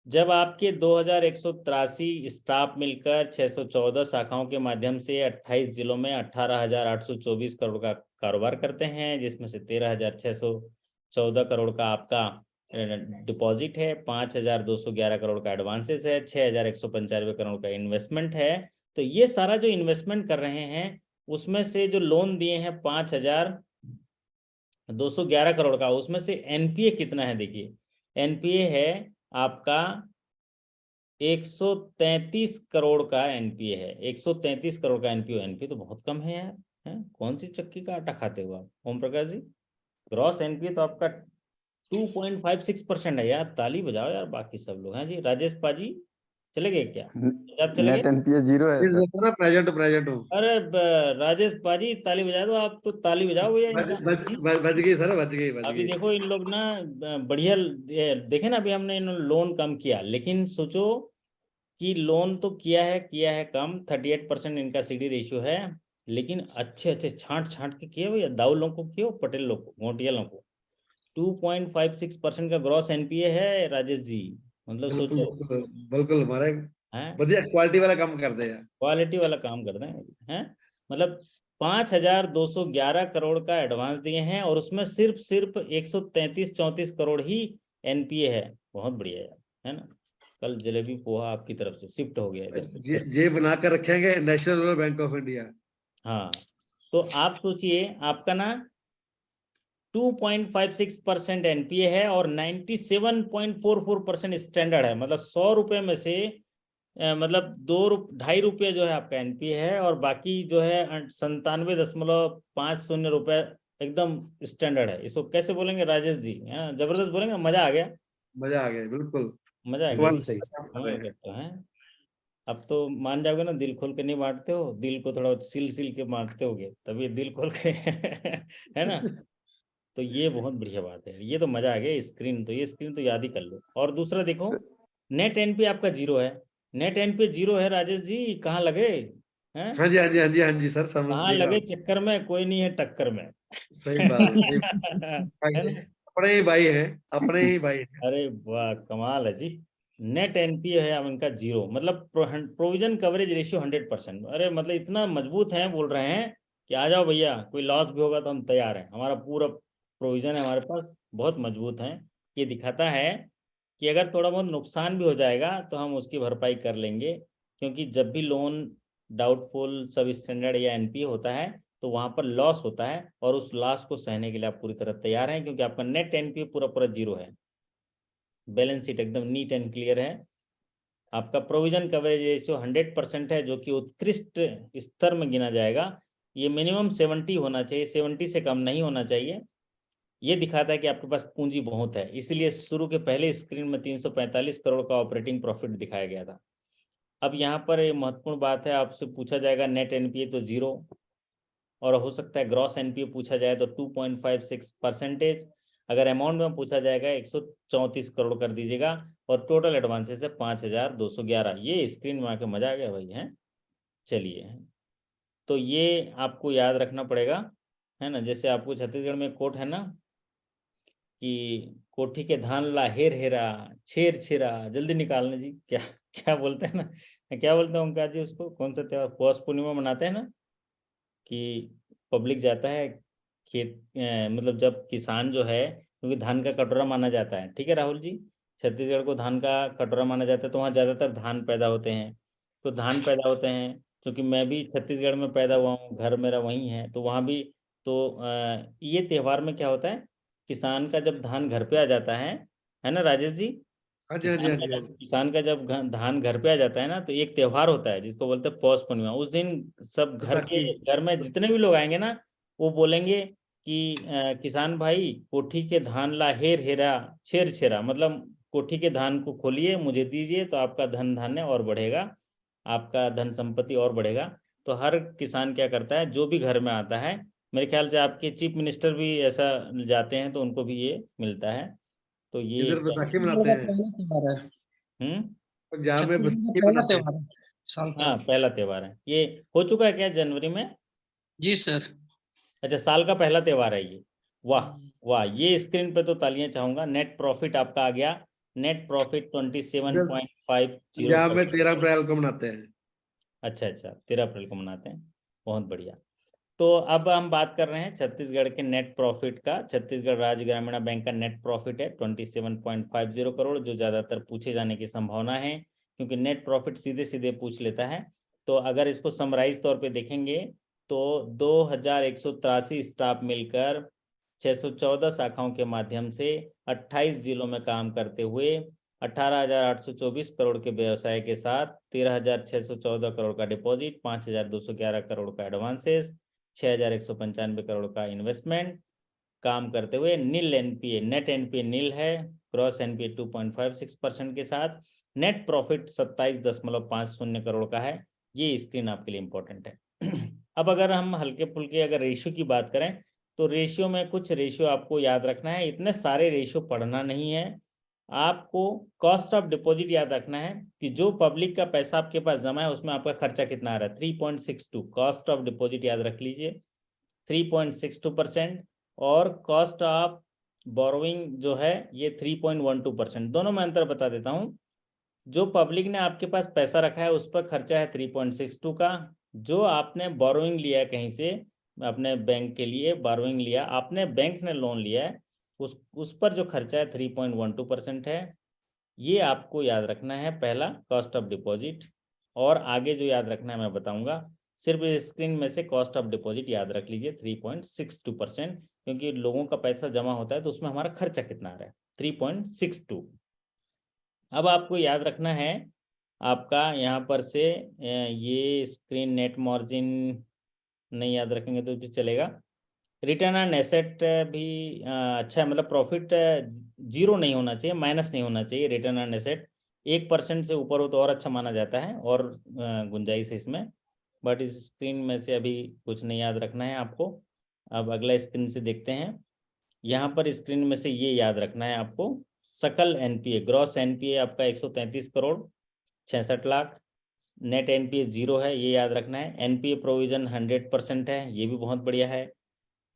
जब आपके 2183 स्टाफ मिलकर 614 शाखाओं के माध्यम से 28 जिलों में 18,824 करोड़ का कारोबार करते हैं, जिसमें से 13,614 करोड़ का आपका डिपॉजिट है, 5,211 करोड़ का एडवांसेस है, 6,195 करोड़ का इन्वेस्टमेंट है। तो ये सारा जो इन्वेस्टमेंट कर रहे हैं उसमें से जो लोन दिए हैं 5,211 करोड़ का, उसमें से एनपीए कितना है? देखिए एनपीए है आपका 133 करोड़ का एनपीए है, 133 करोड़ का एनपीए तो बहुत कम है यार, है? कौन सी चक्की का आटा खाते हो आप ओम प्रकाश जी? ग्रॉस एनपीए तो आपका 2.56% है यार, ताली बजाओ यार बाकी सब लोग हैं जी। राजेश पाजी चले गए क्या? आप चले नेट गए? एनपीए 0 है सर। प्रेजेंट हूँ। अरे राजेश पाजी ताली बजा दो, आप तो ताली बजाओ भैया बच इनका। बच बच गई सर, बच गई अभी देखो इन लोग ना बढ़िया देखे ना, अभी हमने इन लोन कम किया, लेकिन सोचो कि लोन तो किया है कम, 38% इनका सीडी रेशियो है, लेकिन अच्छे अच्छे छांट छांट के किए भैया, दाऊ लोग को किए, पटेल लोग को, मोटिया लोग को। 2.56% का ग्रॉस एनपीए है राजेश जी, मतलब बिल्कुल सोचो बिल्कुल बिल्कुल हमारे है, बढ़िया क्वालिटी वाला काम करते हैं। क्वालिटी वाला काम कर रहे हैं। मतलब 5,211 करोड़ का एडवांस दिए हैं और उसमें सिर्फ 133-34 करोड़ ही एनपीए है। बहुत बढ़िया यार, है ना? कल जलेबी पोहा आपकी तरफ से शिफ्ट हो गया इधर से। ये बना कर रखेंगे national rural bank of India. हाँ, तो आप सोचिए आपका ना 2.56% एनपीए है और 97.44% स्टैंडर्ड है, मतलब 100 रुपए में से मतलब 2.5 रुपये जो है आपका एनपीए है, और बाकी जो है 97.50 रुपए एकदम स्टैंडर्ड है। इसको कैसे बोलेंगे राजेश जी? जबरदस्त बोलेंगे, मजा आ गया, मजा आ गया, बिल्कुल मजा आ गया। बिल्कुल सही। समझ सकते हैं, अब तो मान जाओगे ना, दिल खोल के नहीं बांटते हो, दिल को थोड़ा सिल सिल के बांटते होगे, तभी दिल खोल के है ना? तो ये बहुत बढ़िया बात है, ये तो मजा आ गया। स्क्रीन तो, ये स्क्रीन तो याद ही कर लो। और दूसरा देखो, नेट एनपीए आपका 0 है, नेट एनपीए 0 है राजेश जी, कहाँ लगे हैं? हाँ जी हाँ जी हाँ जी हाँ जी सर, समझ कहाँ देखा। लगे चक्कर में, कोई नहीं है टक्कर में। सही बात है, सही भाई है है। ना? अपने ही भाई हैं, अपने ही भाई हैं। अरे वाह कमाल है जी। नेट एनपीए है अब इनका 0, मतलब प्रोविजन कवरेज रेशियो 100%। अरे मतलब इतना मजबूत है, बोल रहे हैं कि आ जाओ भैया, कोई लॉस भी होगा तो हम तैयार हैं, हमारा पूरा प्रोविजन है हमारे पास, बहुत मजबूत है। ये दिखाता है कि अगर थोड़ा बहुत नुकसान भी हो जाएगा तो हम उसकी भरपाई कर लेंगे, क्योंकि जब भी लोन डाउटफुल, सब स्टैंडर्ड या एनपीए होता है तो वहां पर लॉस होता है, और उस लॉस को सहने के लिए आप पूरी तरह तैयार हैं, क्योंकि आपका नेट एनपीए पूरा पूरा 0 है, बैलेंस शीट एकदम नीट एंड क्लियर है। आपका प्रोविजन कवरेज रेशियो 100% है, जो कि उत्कृष्ट स्तर में गिना जाएगा। ये मिनिमम 70 होना चाहिए, 70 से कम नहीं होना चाहिए। ये दिखाता है कि आपके पास पूंजी बहुत है, इसीलिए शुरू के पहले स्क्रीन में 345 करोड़ का ऑपरेटिंग प्रॉफिट दिखाया गया था। अब यहाँ पर एक महत्वपूर्ण बात है, आपसे पूछा जाएगा नेट एनपीए तो 0, और हो सकता है ग्रॉस एनपीए पूछा जाए तो 2.56%। अगर अमाउंट में पूछा जाएगा 134 करोड़ कर दीजिएगा, और टोटल एडवांसेस है 5,211। ये स्क्रीन में आके मजा आ गया भाई, हैं? चलिए, तो ये आपको याद रखना पड़ेगा, है ना? जैसे आपको छत्तीसगढ़ में कोट है ना कि कोठी के धान ला हेर हेरा, छेर छेरा, जल्दी निकालने जी, क्या क्या बोलते हैं ना, क्या बोलते हैं ओंकार जी उसको? कौन सा त्योहार, पौष पूर्णिमा मनाते हैं ना, कि पब्लिक जाता है खेत, मतलब जब किसान जो है, क्योंकि धान का कटोरा माना जाता है, ठीक है राहुल जी, छत्तीसगढ़ को धान का कटोरा माना जाता है, तो वहाँ ज़्यादातर धान पैदा होते हैं। तो धान पैदा होते हैं, क्योंकि मैं भी छत्तीसगढ़ में पैदा हुआ हूँ, घर मेरा वहीं है, तो वहाँ भी तो ये त्यौहार में क्या होता है, किसान का जब धान घर पे आ जाता है ना राजेश जी? हाँ जी हाँ जी हाँ जी हाँ जी। किसान का जब धान घर पे आ जाता है ना, तो एक त्योहार होता है जिसको बोलते हैं पौष पूर्णिमा। उस दिन सब बैसाखी। घर में जितने भी लोग आएंगे ना, वो बोलेंगे कि किसान भाई कोठी के धान ला हेर हेरा, छेर छेरा, मतलब कोठी के धान को खोलिए, मुझे दीजिए, तो आपका धन धान्य और बढ़ेगा, आपका धन संपत्ति और बढ़ेगा। तो हर किसान क्या करता है, जो भी घर में आता है मेरे ख्याल से आपके चीफ मिनिस्टर भी ऐसा जाते हैं तो उनको भी ये मिलता है। तो ये इधर बैसाखी मनाते का हैं, पहला त्योहार है, पंजाब में छत्तीसगढ़ बैसाखी का पहला मनाते हैं। त्योहार है साल का। हाँ पहला त्योहार है ये। हो चुका है क्या जनवरी में? जी सर। अच्छा, साल का पहला त्योहार है ये। वाह वाह, ये स्क्रीन पे तो तालियां चाहूंगा। नेट प्रॉफिट आपका आ गया, नेट प्रॉफिट 27.50। पंजाब में 13 अप्रैल को मनाते हैं। अच्छा अच्छा, 13 अप्रैल को मनाते हैं, बहुत बढ़िया। तो अब हम बात कर रहे हैं छत्तीसगढ़ के नेट प्रॉफिट का। छत्तीसगढ़ राज्य ग्रामीण बैंक का नेट प्रॉफिट है 27.50 करोड़, जो ज़्यादातर पूछे जाने की संभावना है क्योंकि नेट प्रॉफिट सीधे सीधे पूछ लेता है। तो अगर इसको समराइज तौर पे देखेंगे तो 2183 स्टाफ मिलकर 614 शाखाओं के माध्यम से 28 जिलों में काम करते हुए 18,824 करोड़ के व्यवसाय के साथ 13,614 करोड़ का डिपॉजिट, 5,211 करोड़ का एडवांसेस, 6,195 करोड़ का इन्वेस्टमेंट काम करते हुए नील एनपीए, नेट एनपीए नील है, क्रॉस एनपीए 2.56% के साथ नेट प्रॉफिट 27.50 करोड़ का है। ये स्क्रीन आपके लिए इंपॉर्टेंट है। अब अगर हम हल्के फुल्के अगर रेशियो की बात करें तो रेशियो में कुछ रेशियो आपको याद रखना है। इतने सारे रेशियो पढ़ना नहीं है आपको। कॉस्ट ऑफ डिपॉजिट याद रखना है कि जो पब्लिक का पैसा आपके पास जमा है उसमें आपका खर्चा कितना आ रहा है, 3.62। कॉस्ट ऑफ डिपॉजिट याद रख लीजिए 3.62%। और कॉस्ट ऑफ बोरोइंग जो है ये 3.12%। दोनों में अंतर बता देता हूं। जो पब्लिक ने आपके पास पैसा रखा है उस पर खर्चा है 3.62 का। जो आपने बोरोइंग लिया है कहीं से, अपने बैंक के लिए बोरोइंग लिया, आपने बैंक ने लोन लिया है, उस पर जो खर्चा है 3.12% है। ये आपको याद रखना है, पहला कॉस्ट ऑफ डिपॉजिट। और आगे जो याद रखना है मैं बताऊंगा। सिर्फ इस स्क्रीन में से कॉस्ट ऑफ डिपॉजिट याद रख लीजिए 3.62%, क्योंकि लोगों का पैसा जमा होता है तो उसमें हमारा खर्चा कितना आ रहा है, 3.62। अब आपको याद रखना है आपका यहाँ पर से ये स्क्रीन नेट मार्जिन नहीं याद रखेंगे तो भी चलेगा। रिटर्न ऑन एसेट भी अच्छा है, मतलब प्रॉफिट जीरो नहीं होना चाहिए, माइनस नहीं होना चाहिए। रिटर्न ऑन एसेट 1% से ऊपर हो तो और अच्छा माना जाता है और गुंजाइश है इसमें। बट इस स्क्रीन में से अभी कुछ नहीं याद रखना है आपको। अब अगला स्क्रीन से देखते हैं। यहाँ पर स्क्रीन में से ये याद रखना है आपको, सकल एनपीए, ग्रॉस एनपीए आपका 133 crore 66 lakh, net NPA zero है, ये याद रखना है। एनपीए प्रोविजन 100% है, ये भी बहुत बढ़िया है।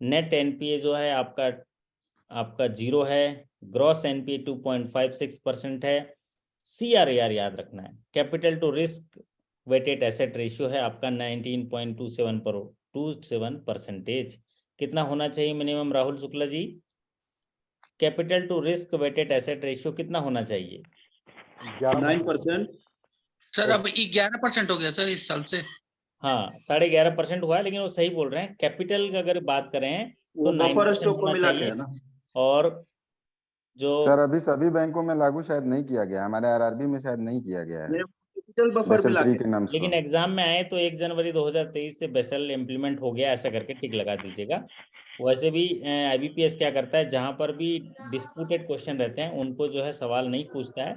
नेट एनपीए जो है आपका जीरो है। ग्रॉस एनपीए 2.56% है। सीआरएआर याद रखना है, capital to risk weighted asset ratio है आपका 19.27%। कितना होना चाहिए minimum, Rahul Shukla ji? Capital to risk weighted asset ratio कितना होना चाहिए? 9%. सर अब 11% हो गया सर इस साल से। हाँ 11.5% हुआ है, लेकिन वो सही बोल रहे हैं। कैपिटल की अगर बात करें तो वो बफर 9% स्टॉक को होना मिला के चाहिए। है ना. और जो सर अभी सभी बैंकों में लागू शायद नहीं किया गया, हमारे आरआरबी में शायद नहीं किया गया है कैपिटल बफर बेसल मिला 3 के. के नाम लेकिन को। एग्जाम में आए तो 1 जनवरी 2023 से बेसल इम्प्लीमेंट हो गया, ऐसा करके टिक लगा दीजिएगा। वैसे भी आईबीपीएस क्या करता है, जहां पर भी डिस्प्यूटेड क्वेश्चन रहते हैं उनको जो है सवाल नहीं पूछता है।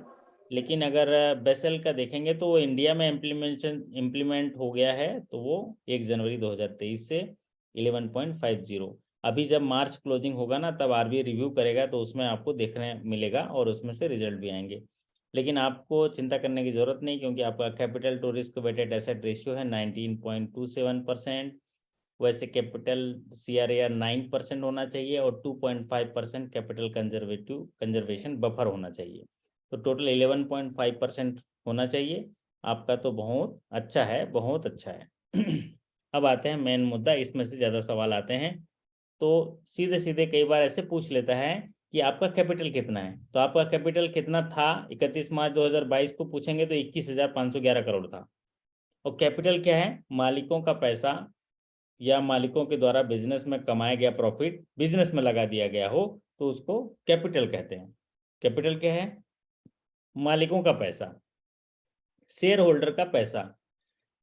लेकिन अगर बेसल का देखेंगे तो वो इंडिया में इम्प्लीमेंट हो गया है, तो वो 1 जनवरी 2023 से 11.50। अभी जब मार्च क्लोजिंग होगा ना तब आरबीआई रिव्यू करेगा तो उसमें आपको देखने मिलेगा और उसमें से रिजल्ट भी आएंगे। लेकिन आपको चिंता करने की जरूरत नहीं, क्योंकि आपका capital to risk weighted asset ratio है 19.27%। वैसे कैपिटल सीआरएआर 9% होना चाहिए और 2.5% कैपिटल कंजर्वेशन बफर होना चाहिए। तो टोटल 11.5% होना चाहिए आपका। तो बहुत अच्छा है, बहुत अच्छा है। अब आते हैं मेन मुद्दा, इसमें से ज़्यादा सवाल आते हैं तो सीधे सीधे कई बार ऐसे पूछ लेता है कि आपका कैपिटल कितना है। तो आपका कैपिटल कितना था 31 मार्च 2022 को पूछेंगे तो 21,511 करोड़ था। और कैपिटल क्या है, मालिकों का पैसा या मालिकों के द्वारा बिजनेस में कमाया गया प्रॉफिट बिजनेस में लगा दिया गया हो तो उसको कैपिटल कहते हैं। कैपिटल क्या है, मालिकों का पैसा, शेयर होल्डर का पैसा।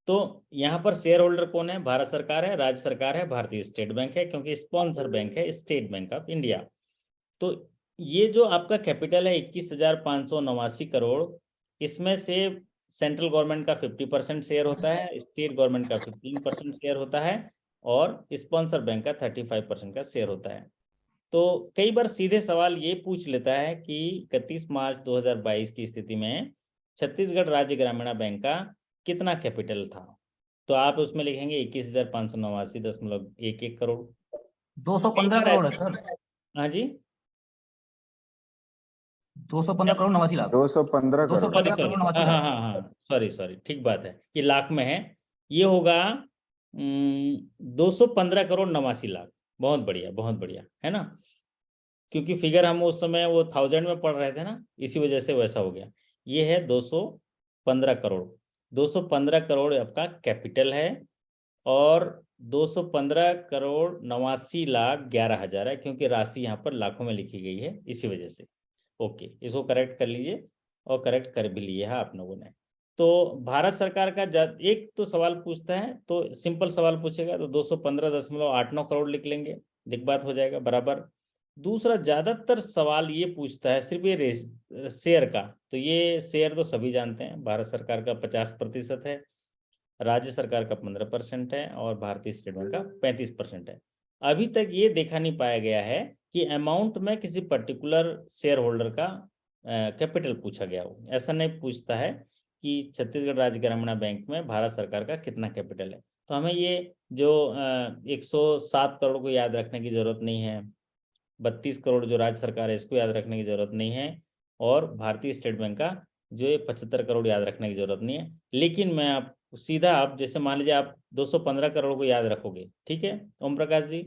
तो यहाँ पर शेयर होल्डर कौन है, भारत सरकार है, राज्य सरकार है, भारतीय स्टेट बैंक है, क्योंकि स्पॉन्सर बैंक है स्टेट बैंक ऑफ इंडिया। तो ये जो आपका कैपिटल है 21,589 करोड़, इसमें से सेंट्रल गवर्नमेंट का 50% शेयर होता है, स्टेट गवर्नमेंट का 15% शेयर होता है और स्पॉन्सर बैंक का 35% का शेयर होता है। तो कई बार सीधे सवाल ये पूछ लेता है कि 31 मार्च 2022 की स्थिति में छत्तीसगढ़ राज्य ग्रामीण बैंक का कितना कैपिटल था। तो आप उसमें लिखेंगे 21,589.11 करोड़। 215 करोड़ है सर। हाँ जी, 215 करोड़ 89 लाख। 215 करोड़। 215 करोड़ 89 लाख। हाँ, सॉरी, ठीक बात है, ये लाख में है। ये होगा 215 करोड़ 89 लाख। बहुत बढ़िया है ना, क्योंकि फिगर हम उस समय वो 1000 में पढ़ रहे थे ना, इसी वजह से वैसा हो गया। ये है 215 करोड़। 215 करोड़ आपका कैपिटल है और 215 करोड़ 89,11,000 है, क्योंकि राशि यहाँ पर लाखों में लिखी गई है, इसी वजह से। ओके, इसको करेक्ट कर लीजिए, और करेक्ट कर भी लिए है आप लोगों ने। तो भारत सरकार का एक तो सवाल पूछता है, तो सिंपल सवाल पूछेगा तो 215.89 करोड़ लिख लेंगे, दिख बात हो जाएगा बराबर। दूसरा, ज्यादातर सवाल ये पूछता है सिर्फ ये शेयर का, तो ये शेयर तो सभी जानते हैं, भारत सरकार का 50% है, राज्य सरकार का 15% है, और भारतीय स्टेट बैंक का 35% है। अभी तक ये देखा नहीं पाया गया है कि अमाउंट में किसी पर्टिकुलर शेयर होल्डर का कैपिटल पूछा गया हो। ऐसा नहीं पूछता है कि छत्तीसगढ़ राज्य ग्रामीण बैंक में भारत सरकार का कितना कैपिटल है। तो हमें ये जो 107 करोड़ को याद रखने की जरूरत नहीं है, 32 करोड़ जो राज्य सरकार है इसको याद रखने की जरूरत नहीं है, और भारतीय स्टेट बैंक का जो 75 करोड़ याद रखने की जरूरत नहीं है। लेकिन मैं आप सीधा, आप जैसे मान लीजिए आप 215 करोड़ को याद रखोगे, ठीक है ओम प्रकाश जी,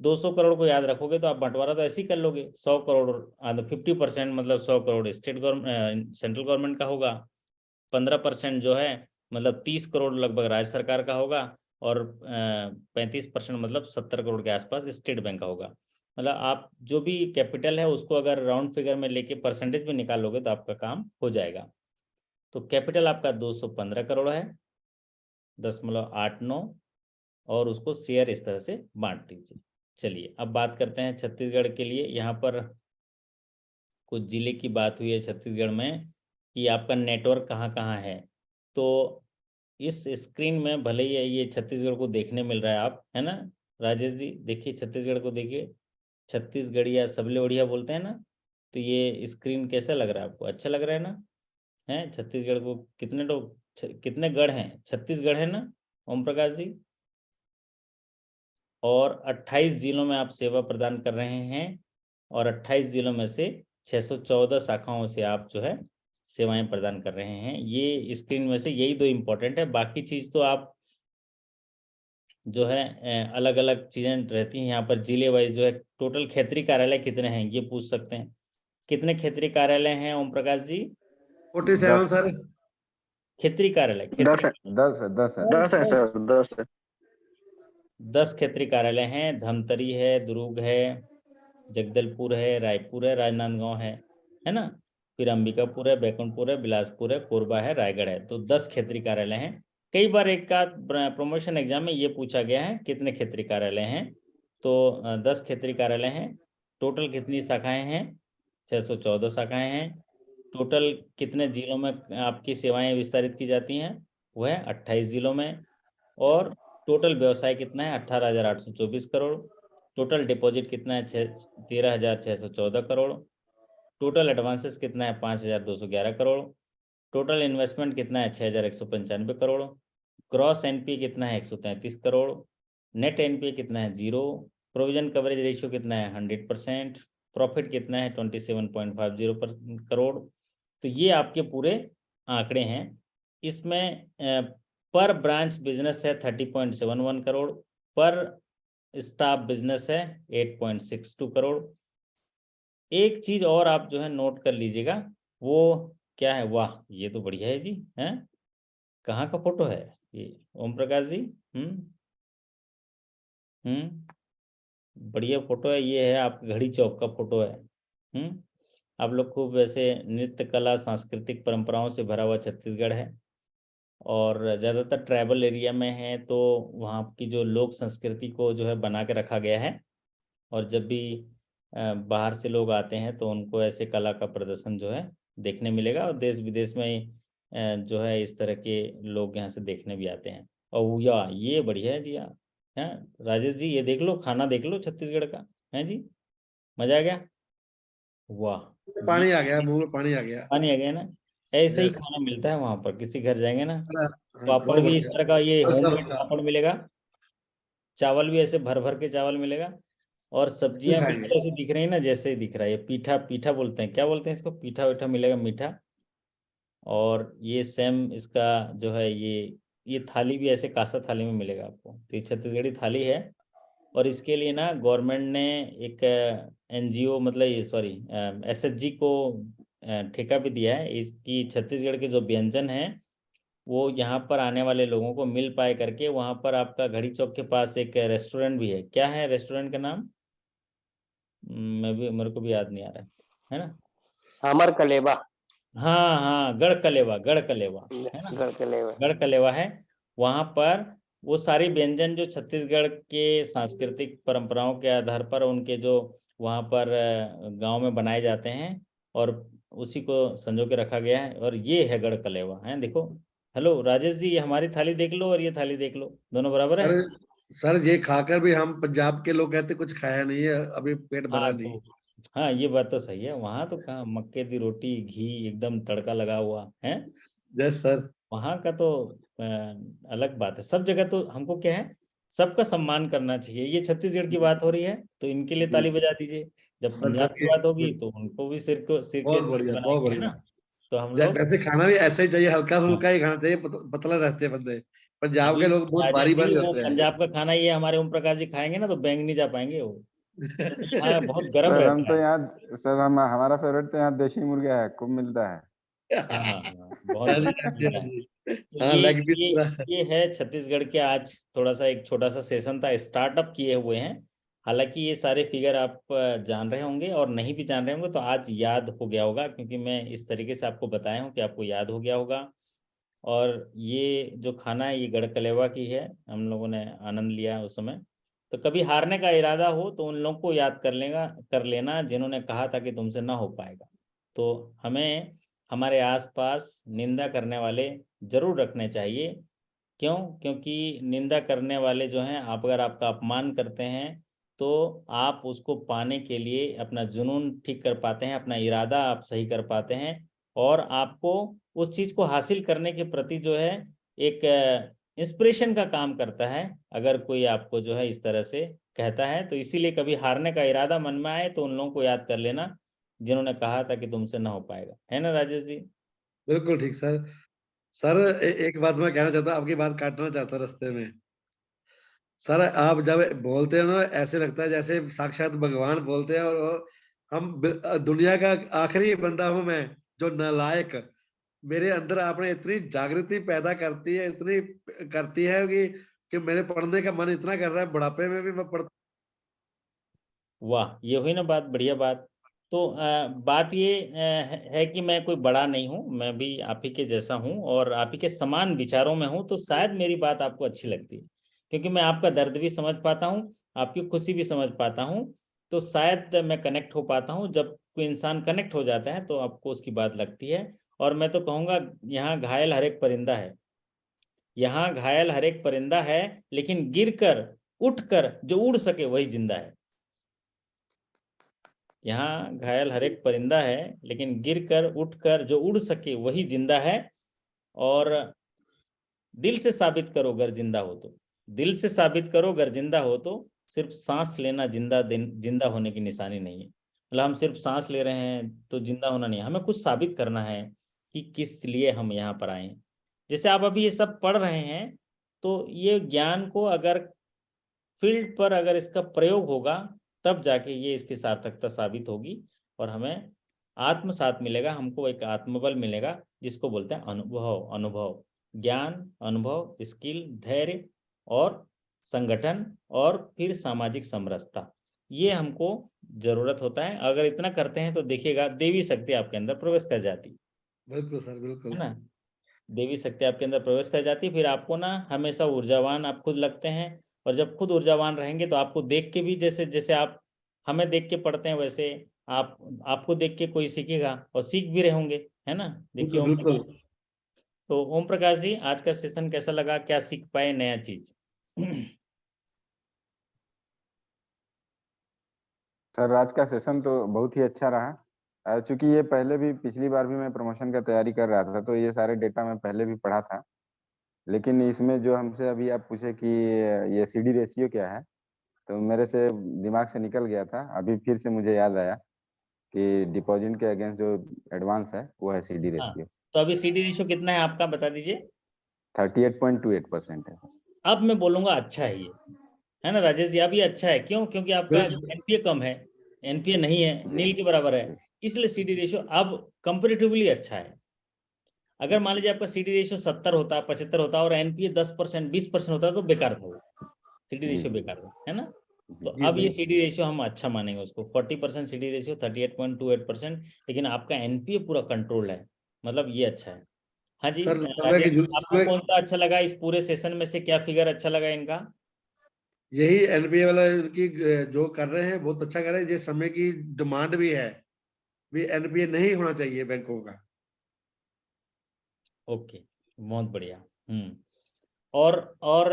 200 करोड़ को याद रखोगे तो आप बंटवारा तो ऐसे ही कर लोगे, 100 करोड़ 50% मतलब 100 crore state government central government का होगा, 15% जो है मतलब 30 करोड़ लगभग राज्य सरकार का होगा, और 35% मतलब 70 करोड़ के आसपास स्टेट बैंक का होगा। मतलब आप जो भी कैपिटल है उसको अगर राउंड फिगर में लेके परसेंटेज में निकालोगे तो आपका काम हो जाएगा। तो कैपिटल आपका 215 करोड़ है 0.89, और उसको शेयर इस तरह से बांट दीजिए। चलिए अब बात करते हैं छत्तीसगढ़ के लिए। यहाँ पर कुछ जिले की बात हुई है छत्तीसगढ़ में कि आपका नेटवर्क कहाँ कहाँ है। तो इस स्क्रीन में भले ही ये छत्तीसगढ़ को देखने मिल रहा है, आप है ना राजेश जी, देखिए छत्तीसगढ़ को देखिए, छत्तीसगढ़िया सबले बढ़िया बोलते हैं ना। तो ये स्क्रीन कैसा लग रहा है आपको, अच्छा लग रहा है ना? है छत्तीसगढ़ को कितने गढ़ हैं, 36 गढ़ है ना ओम प्रकाश जी, और 28 जिलों में आप सेवा प्रदान कर रहे हैं, और 28 जिलों में से 614 शाखाओं से आप जो है सेवाएं प्रदान कर रहे हैं। ये स्क्रीन में से यही दो इम्पोर्टेंट है, बाकी चीज तो आप जो है अलग अलग चीजें रहती हैं। यहाँ पर जिले वाइज जो है टोटल क्षेत्रीय कार्यालय कितने हैं ये पूछ सकते हैं। कितने क्षेत्रीय कार्यालय हैं ओम प्रकाश जी? 47 सर। क्षेत्रीय कार्यालय 10 है 10 है सर, 10 है। 10 क्षेत्रीय कार्यालय हैं। धमतरी है, दुर्ग है, जगदलपुर है, रायपुर है, राजनांदगांव है ना, फिर अंबिकापुर है, बैकुंठपुर है, बिलासपुर है, कोरबा है, रायगढ़ है। तो 10 क्षेत्रीय कार्यालय हैं। कई बार एक का प्रमोशन एग्जाम में ये पूछा गया है कितने क्षेत्रीय कार्यालय हैं, तो 10 क्षेत्रीय कार्यालय हैं। टोटल कितनी शाखाएं हैं? 614 शाखाएं हैं। टोटल कितने जिलों में आपकी सेवाएं विस्तारित की जाती हैं? वो है 28 जिलों में। और टोटल व्यवसाय कितना है? 18,824 करोड़। टोटल डिपॉजिट कितना है? 13,614 करोड़। टोटल एडवांसेस कितना है? 5,211 करोड़। टोटल इन्वेस्टमेंट कितना है? 6,195 करोड़। ग्रॉस एनपीए कितना है? 133 करोड़। नेट एनपीए कितना है? 0। प्रोविजन कवरेज रेशियो कितना है? 100%। प्रॉफिट कितना है? 27.50 करोड़। तो ये आपके पूरे आंकड़े हैं। इसमें पर ब्रांच बिजनेस है 30.71 करोड़, पर स्टाफ बिजनेस है 8.62 करोड़। एक चीज और आप जो है नोट कर लीजिएगा, वो क्या है? वाह, ये तो बढ़िया है जी, हैं? कहाँ का फोटो है ये ओम प्रकाश जी? बढ़िया फोटो है, ये है आपके घड़ी चौक का फोटो है। आप लोग को वैसे नृत्य कला सांस्कृतिक परंपराओं से भरा हुआ छत्तीसगढ़ है, और ज़्यादातर ट्राइबल एरिया में है, तो वहाँ की जो लोक संस्कृति को जो है बना के रखा गया है। और जब भी बाहर से लोग आते हैं तो उनको ऐसे कला का प्रदर्शन जो है देखने मिलेगा, और देश विदेश में जो है इस तरह के लोग यहाँ से देखने भी आते हैं। और या ये बढ़िया है जी, हैं राजेश जी, ये देख लो, खाना देख लो छत्तीसगढ़ का, है जी, मजा आ गया, वाह, पानी आ गया, मुंह में पानी आ गया। पानी आ गया ना। ऐसे ही Yes. खाना मिलता है वहां पर, किसी घर जाएंगे ना, हाँ, पापड़ बहुत भी इस बढ़िया। तरह का, ये होममेड अच्छा, पापड़ मिलेगा, चावल भी ऐसे भर भर के चावल मिलेगा, और सब्जियां खाएंगे। बिल्कुल ऐसे दिख रही है ना जैसे ही दिख रहा है। ये पीठा, पीठा बोलते हैं, क्या बोलते हैं इसको, पीठा वीठा मिलेगा, मीठा। और ये सेम इसका जो है, ये थाली भी ऐसे कांसा थाली में मिलेगा आपको। तो ये छत्तीसगढ़ी थाली है, और इसके लिए ना गवर्नमेंट ने एक एनजीओ, मतलब ये सॉरी एसएचजी को ठेका भी दिया है, इसकी छत्तीसगढ़ के जो व्यंजन हैं वो यहाँ पर आने वाले लोगों को मिल पाए करके। वहाँ पर आपका घड़ी चौक के पास एक रेस्टोरेंट भी है, क्या है रेस्टोरेंट का नाम, मेरे को भी याद नहीं आ रहा है ना। अमर कलेवा। हाँ हाँ, गढ़ कलेवा, गढ़ कलेवा है ना, गढ़ कलेवा। गढ़ कलेवा है। वहाँ पर वो सारी व्यंजन जो छत्तीसगढ़ के सांस्कृतिक परंपराओं के आधार पर उनके जो वहाँ पर गांव में बनाए जाते हैं, और उसी को संजो के रखा गया है। और ये है गढ़ कलेवा, है देखो। हेलो राजेश जी, ये हमारी थाली देख लो और ये थाली देख लो, दोनों बराबर है। सर ये खाकर भी हम पंजाब के लोग कहते कुछ खाया नहीं है, अभी पेट भरा हाँ नहीं। तो हाँ, ये बात तो सही है, वहाँ तो कहाँ, मक्के दी रोटी, घी एकदम तड़का लगा हुआ है, यस सर। वहाँ का तो अलग बात है। सब जगह तो हमको क्या है, सबका सम्मान करना चाहिए। ये छत्तीसगढ़ की बात हो रही है तो इनके लिए ताली बजा दीजिए, जब पंजाब की बात होगी तो उनको भी सिर के बहुत बढ़िया, बहुत बनाएंगे, है बढ़िया। ना। तो हम लोग, वैसे खाना भी ऐसा ही चाहिए, हल्का हाँ, फुल्का ही खाना चाहिए, पतला रहते हैं बंदे। पंजाब के अभी लोग बहुत राजेश भारी जी भारी वो होते हैं। पंजाब का खाना ये हमारे ओम प्रकाश जी खाएंगे ना तो बैंग नहीं जा पाएंगे वो, क्योंकि यहाँ बहुत गर्म सर हम रहता तो है। यहाँ, सर हम हमारा फेवरेट तो यहाँ देशी मुर्गा है, खूब मिलता है। हाँ हाँ, बहुत हाँ जी, बढ़िया हाँ जी, मिलता हाँ है। जी। तो हाँ, लेग पीस ये पूरा। ये है छत्तीसगढ़ के। आज थोड़ा सा एक छोटा सा सेशन था, स्टार्टअप किए हुए हैं। हालांकि ये सारे फिगर आप जान रहे होंगे, और नहीं भी जान रहे होंगे तो आज याद हो गया होगा, क्योंकि मैं इस तरीके से आपको बताया हूँ कि आपको याद हो गया होगा। और ये जो खाना है ये गढ़ कलेवा की है, हम लोगों ने आनंद लिया उस समय। तो कभी हारने का इरादा हो तो उन लोगों को याद कर लेना जिन्होंने कहा था कि तुमसे ना हो पाएगा। तो हमें हमारे आसपास निंदा करने वाले जरूर रखने चाहिए। क्यों? क्योंकि निंदा करने वाले जो हैं, आप अगर आपका अपमान करते हैं तो आप उसको पाने के लिए अपना जुनून ठीक कर पाते हैं, अपना इरादा आप सही कर पाते हैं, और आपको उस चीज को हासिल करने के प्रति जो है एक इंस्पिरेशन का काम करता है, अगर कोई आपको जो है इस तरह से कहता है। तो इसीलिए कभी हारने का इरादा मन में आए तो उन लोगों को याद कर लेना जिन्होंने कहा था कि तुमसे ना हो पाएगा, है ना राजेश जी। बिल्कुल ठीक सर। सर एक बात मैं कहना चाहता हूँ, आपकी बात काटना चाहता हूँ रास्ते में। सर आप जब बोलते हैं ना, ऐसे लगता है जैसे साक्षात भगवान बोलते हैं, और हम दुनिया का आखिरी बंदा हूं मैं जो नालायक। मेरे अंदर आपने इतनी जागृति पैदा करती है, इतनी करती है कि मेरे पढ़ने का मन इतना कर रहा है, बुढ़ापे में भी मैं पढ़। वाह, ये हुई ना बात, बढ़िया बात। तो बात ये है कि मैं कोई बड़ा नहीं हूँ, मैं भी आप ही के जैसा हूँ और आप ही के समान विचारों में हूँ। तो शायद मेरी बात आपको अच्छी लगती है, क्योंकि मैं आपका दर्द भी समझ पाता हूँ, आपकी खुशी भी समझ पाता हूँ। तो शायद मैं कनेक्ट हो पाता हूँ। जब कोई इंसान कनेक्ट हो जाता है तो आपको उसकी बात लगती है। और मैं तो कहूँगा, यहाँ घायल हर एक परिंदा है, यहाँ घायल हर एक परिंदा है, लेकिन गिरकर उठकर जो उड़ सके वही जिंदा है। यहाँ घायल हर एक परिंदा है, लेकिन गिरकर उठकर जो उड़ सके वही जिंदा है। और दिल से साबित करो अगर जिंदा हो तो, दिल से साबित करो अगर जिंदा हो तो, सिर्फ सांस लेना जिंदा होने की निशानी नहीं है। मतलब हम सिर्फ सांस ले रहे हैं तो जिंदा होना नहीं है, हमें कुछ साबित करना है कि किस लिए हम यहाँ पर आए हैं। जैसे आप अभी ये सब पढ़ रहे हैं, तो ये ज्ञान को अगर फील्ड पर अगर इसका प्रयोग होगा तब जाके ये इसकी सार्थकता साबित होगी, और हमें आत्म साथ मिलेगा, हमको एक आत्मबल मिलेगा, जिसको बोलते हैं अनुभव। अनुभव, ज्ञान, अनुभव, स्किल, धैर्य और संगठन, और फिर सामाजिक समरसता, ये हमको जरूरत होता है। अगर इतना करते हैं तो देखिएगा देवी शक्ति आपके अंदर प्रवेश कर जाती है बिल्कुल सर, बिल्कुल। ना। देवी शक्ति आपके अंदर प्रवेश कर जाती है, फिर आपको ना हमेशा ऊर्जावान आप खुद लगते हैं। और जब खुद ऊर्जावान रहेंगे तो आपको देख के भी, जैसे जैसे आप हमें देख के पढ़ते हैं, वैसे आप आपको देख के कोई सीखेगा और सीख भी रहे होंगे, है ना। देखिए बिल्कुल ओम बिल्कुल। प्रकाश, तो ओम प्रकाश जी आज का सेशन कैसा लगा, क्या सीख पाए नया चीज? सर आज का सेशन तो बहुत ही अच्छा रहा। चूंकि ये पहले भी पिछली बार भी मैं प्रमोशन का तैयारी कर रहा था, तो ये सारे डेटा मैं पहले भी पढ़ा था। लेकिन इसमें जो हमसे अभी आप पूछे कि ये सीडी रेशियो क्या है, तो मेरे से दिमाग से निकल गया था। अभी फिर से मुझे याद आया कि डिपॉजिट के अगेंस्ट जो एडवांस है वो है सीडी हाँ, रेशियो। तो अभी सीडी रेशियो कितना है आपका, बता दीजिए। 38.28% है। अब मैं बोलूंगा अच्छा है ना राजेश जी, अभी अच्छा है। क्यों? क्योंकि आपका बिल्कुल। एनपीए कम है, एनपीए नहीं है, जी, नील के बराबर है, जी, इसलिए सीडी रेशियो अब कंपेरेटिवली अच्छा है। अगर मान लीजिए आपका सीडी रेशियो 70 होता, 75 होता और एनपीए 10%, 20% होता तो बेकार था वो, सीडी जी, रेशियो बेकार है ना। तो जी अब ये सर। सीडी रेशियो हम अच्छा मानेंगे उसको, 40% सीडी रेशियो, 38.28%, लेकिन आपका एनपीए पूरा कंट्रोल है, मतलब ये अच्छा है। हाँ जी सर समय राजेश, की आपको कौन सा अच्छा लगा इस पूरे सेशन में से, क्या फिगर अच्छा लगा इनका? यही एनपीए वाला की जो कर रहे हैं बहुत अच्छा कर रहे हैं। ये समय की डिमांड भी है, भी एनपीए नहीं होना चाहिए बैंकों का। ओके, बहुत बढ़िया। और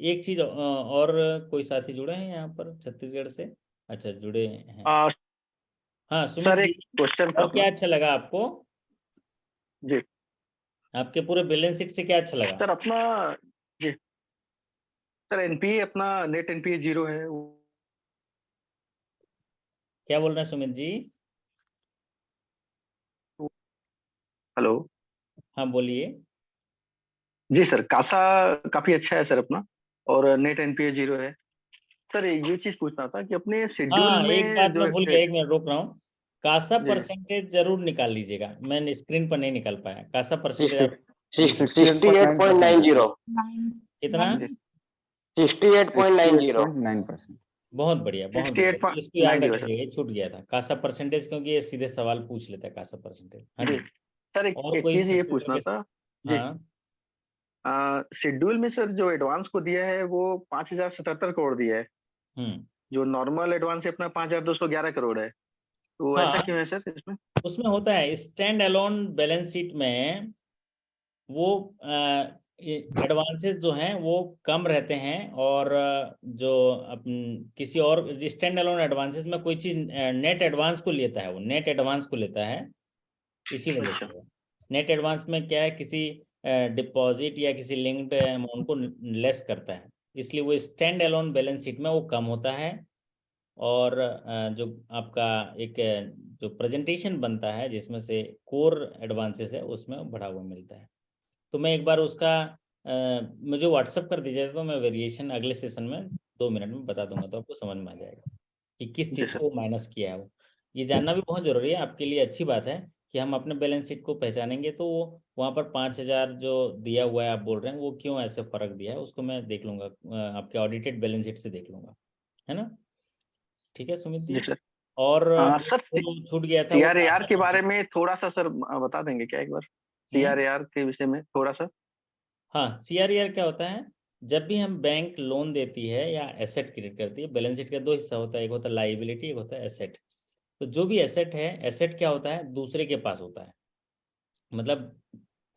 एक चीज और, कोई साथी जुड़े हैं यहाँ पर छत्तीसगढ़ से? अच्छा, जुड़े हैं। हाँ सुमित सर जी, एक क्वेश्चन था और क्या अपना। अच्छा लगा आपको? जी आपके पूरे बैलेंस शीट से क्या अच्छा लगा? सर अपना, जी सर एनपीए अपना नेट एनपीए 0 है। क्या बोल रहे हैं सुमित जी? हेलो। हाँ बोलिए। जी सर, कासा काफी अच्छा है सर अपना, और नेट एनपीए 0 है। सर ये चीज पूछना था कि अपने शेड्यूल हाँ, एक में बात जो मैं भूल गया, एक मिनट रोक रहा हूँ। कासा जी परसेंटेज जरूर निकाल लीजिएगा, मैं स्क्रीन पर नहीं निकाल पाया। कासा परसेंटेज आप देख लीजिए। 68.90। कितना? जी 68.90। 68.9%। बहुत बढ़िया, बहुत बढ़िया, तो इसको याद 68.90 सर। रखिएगा, ये छूट गया था कासा परसेंटेज, क्योंकि ये सीधे सवाल पूछ लेता है कासा परसेंटेज। हाँ जी जी, सर, एक और एक कोई चीज ये छत्तीसगढ़ पूछना के? था। जी हाँ शेड्यूल में सर जो एडवांस को दिया है वो 5,077 करोड़ दिया है। हम्म जो नॉर्मल एडवांस है अपना 5,211 करोड़ है। तो ऐसा हाँ, क्यों है सर इसमें? उसमें होता है स्टैंड अलोन बैलेंस शीट में, वो एडवांसेस जो हैं वो कम रहते हैं, और जो किसी और स्टैंड अलोन एडवांसेस में कोई चीज नेट एडवांस को लेता है, वो नेट एडवांस को लेता है, इसी वजह अच्छा से। नेट एडवांस में क्या है, किसी डिपॉजिट या किसी लिंक्ड अमाउंट को लेस करता है, इसलिए वो स्टैंड अलोन बैलेंस शीट में वो कम होता है। और जो आपका एक जो प्रेजेंटेशन बनता है जिसमें से कोर एडवांसेस है, उसमें बढ़ा हुआ मिलता है। तो मैं एक बार उसका मुझे व्हाट्सअप कर दीजिएगा, तो मैं वेरिएशन अगले सेशन में 2 मिनट में बता दूंगा, तो आपको समझ में आ जाएगा कि किस जी चीज़ सर। को माइनस किया है वो। ये जानना भी बहुत जरूरी है आपके लिए, अच्छी बात है कि हम अपने बैलेंस शीट को पहचानेंगे, तो वहाँ पर 5,000 जो दिया हुआ है आप बोल रहे हैं, वो क्यों ऐसे फर्क दिया है, उसको मैं देख लूंगा, आपके ऑडिटेड बैलेंस शीट से देख लूंगा, है ना। ठीक है सुमित जी। जी सर। और सर वो छूट गया था वो सीआरएआर के बारे में थोड़ा सा सर बता देंगे क्या एक बार? सीआरएआर के विषय में थोड़ा सा। हाँ, सीआरईआर क्या होता है? जब भी हम बैंक लोन देती है या एसेट क्रिएट करती है, बैलेंस शीट का दो हिस्सा होता है, एक होता है लाइबिलिटी, एक होता है एसेट। तो जो भी एसेट है, एसेट क्या होता है, दूसरे के पास होता है, मतलब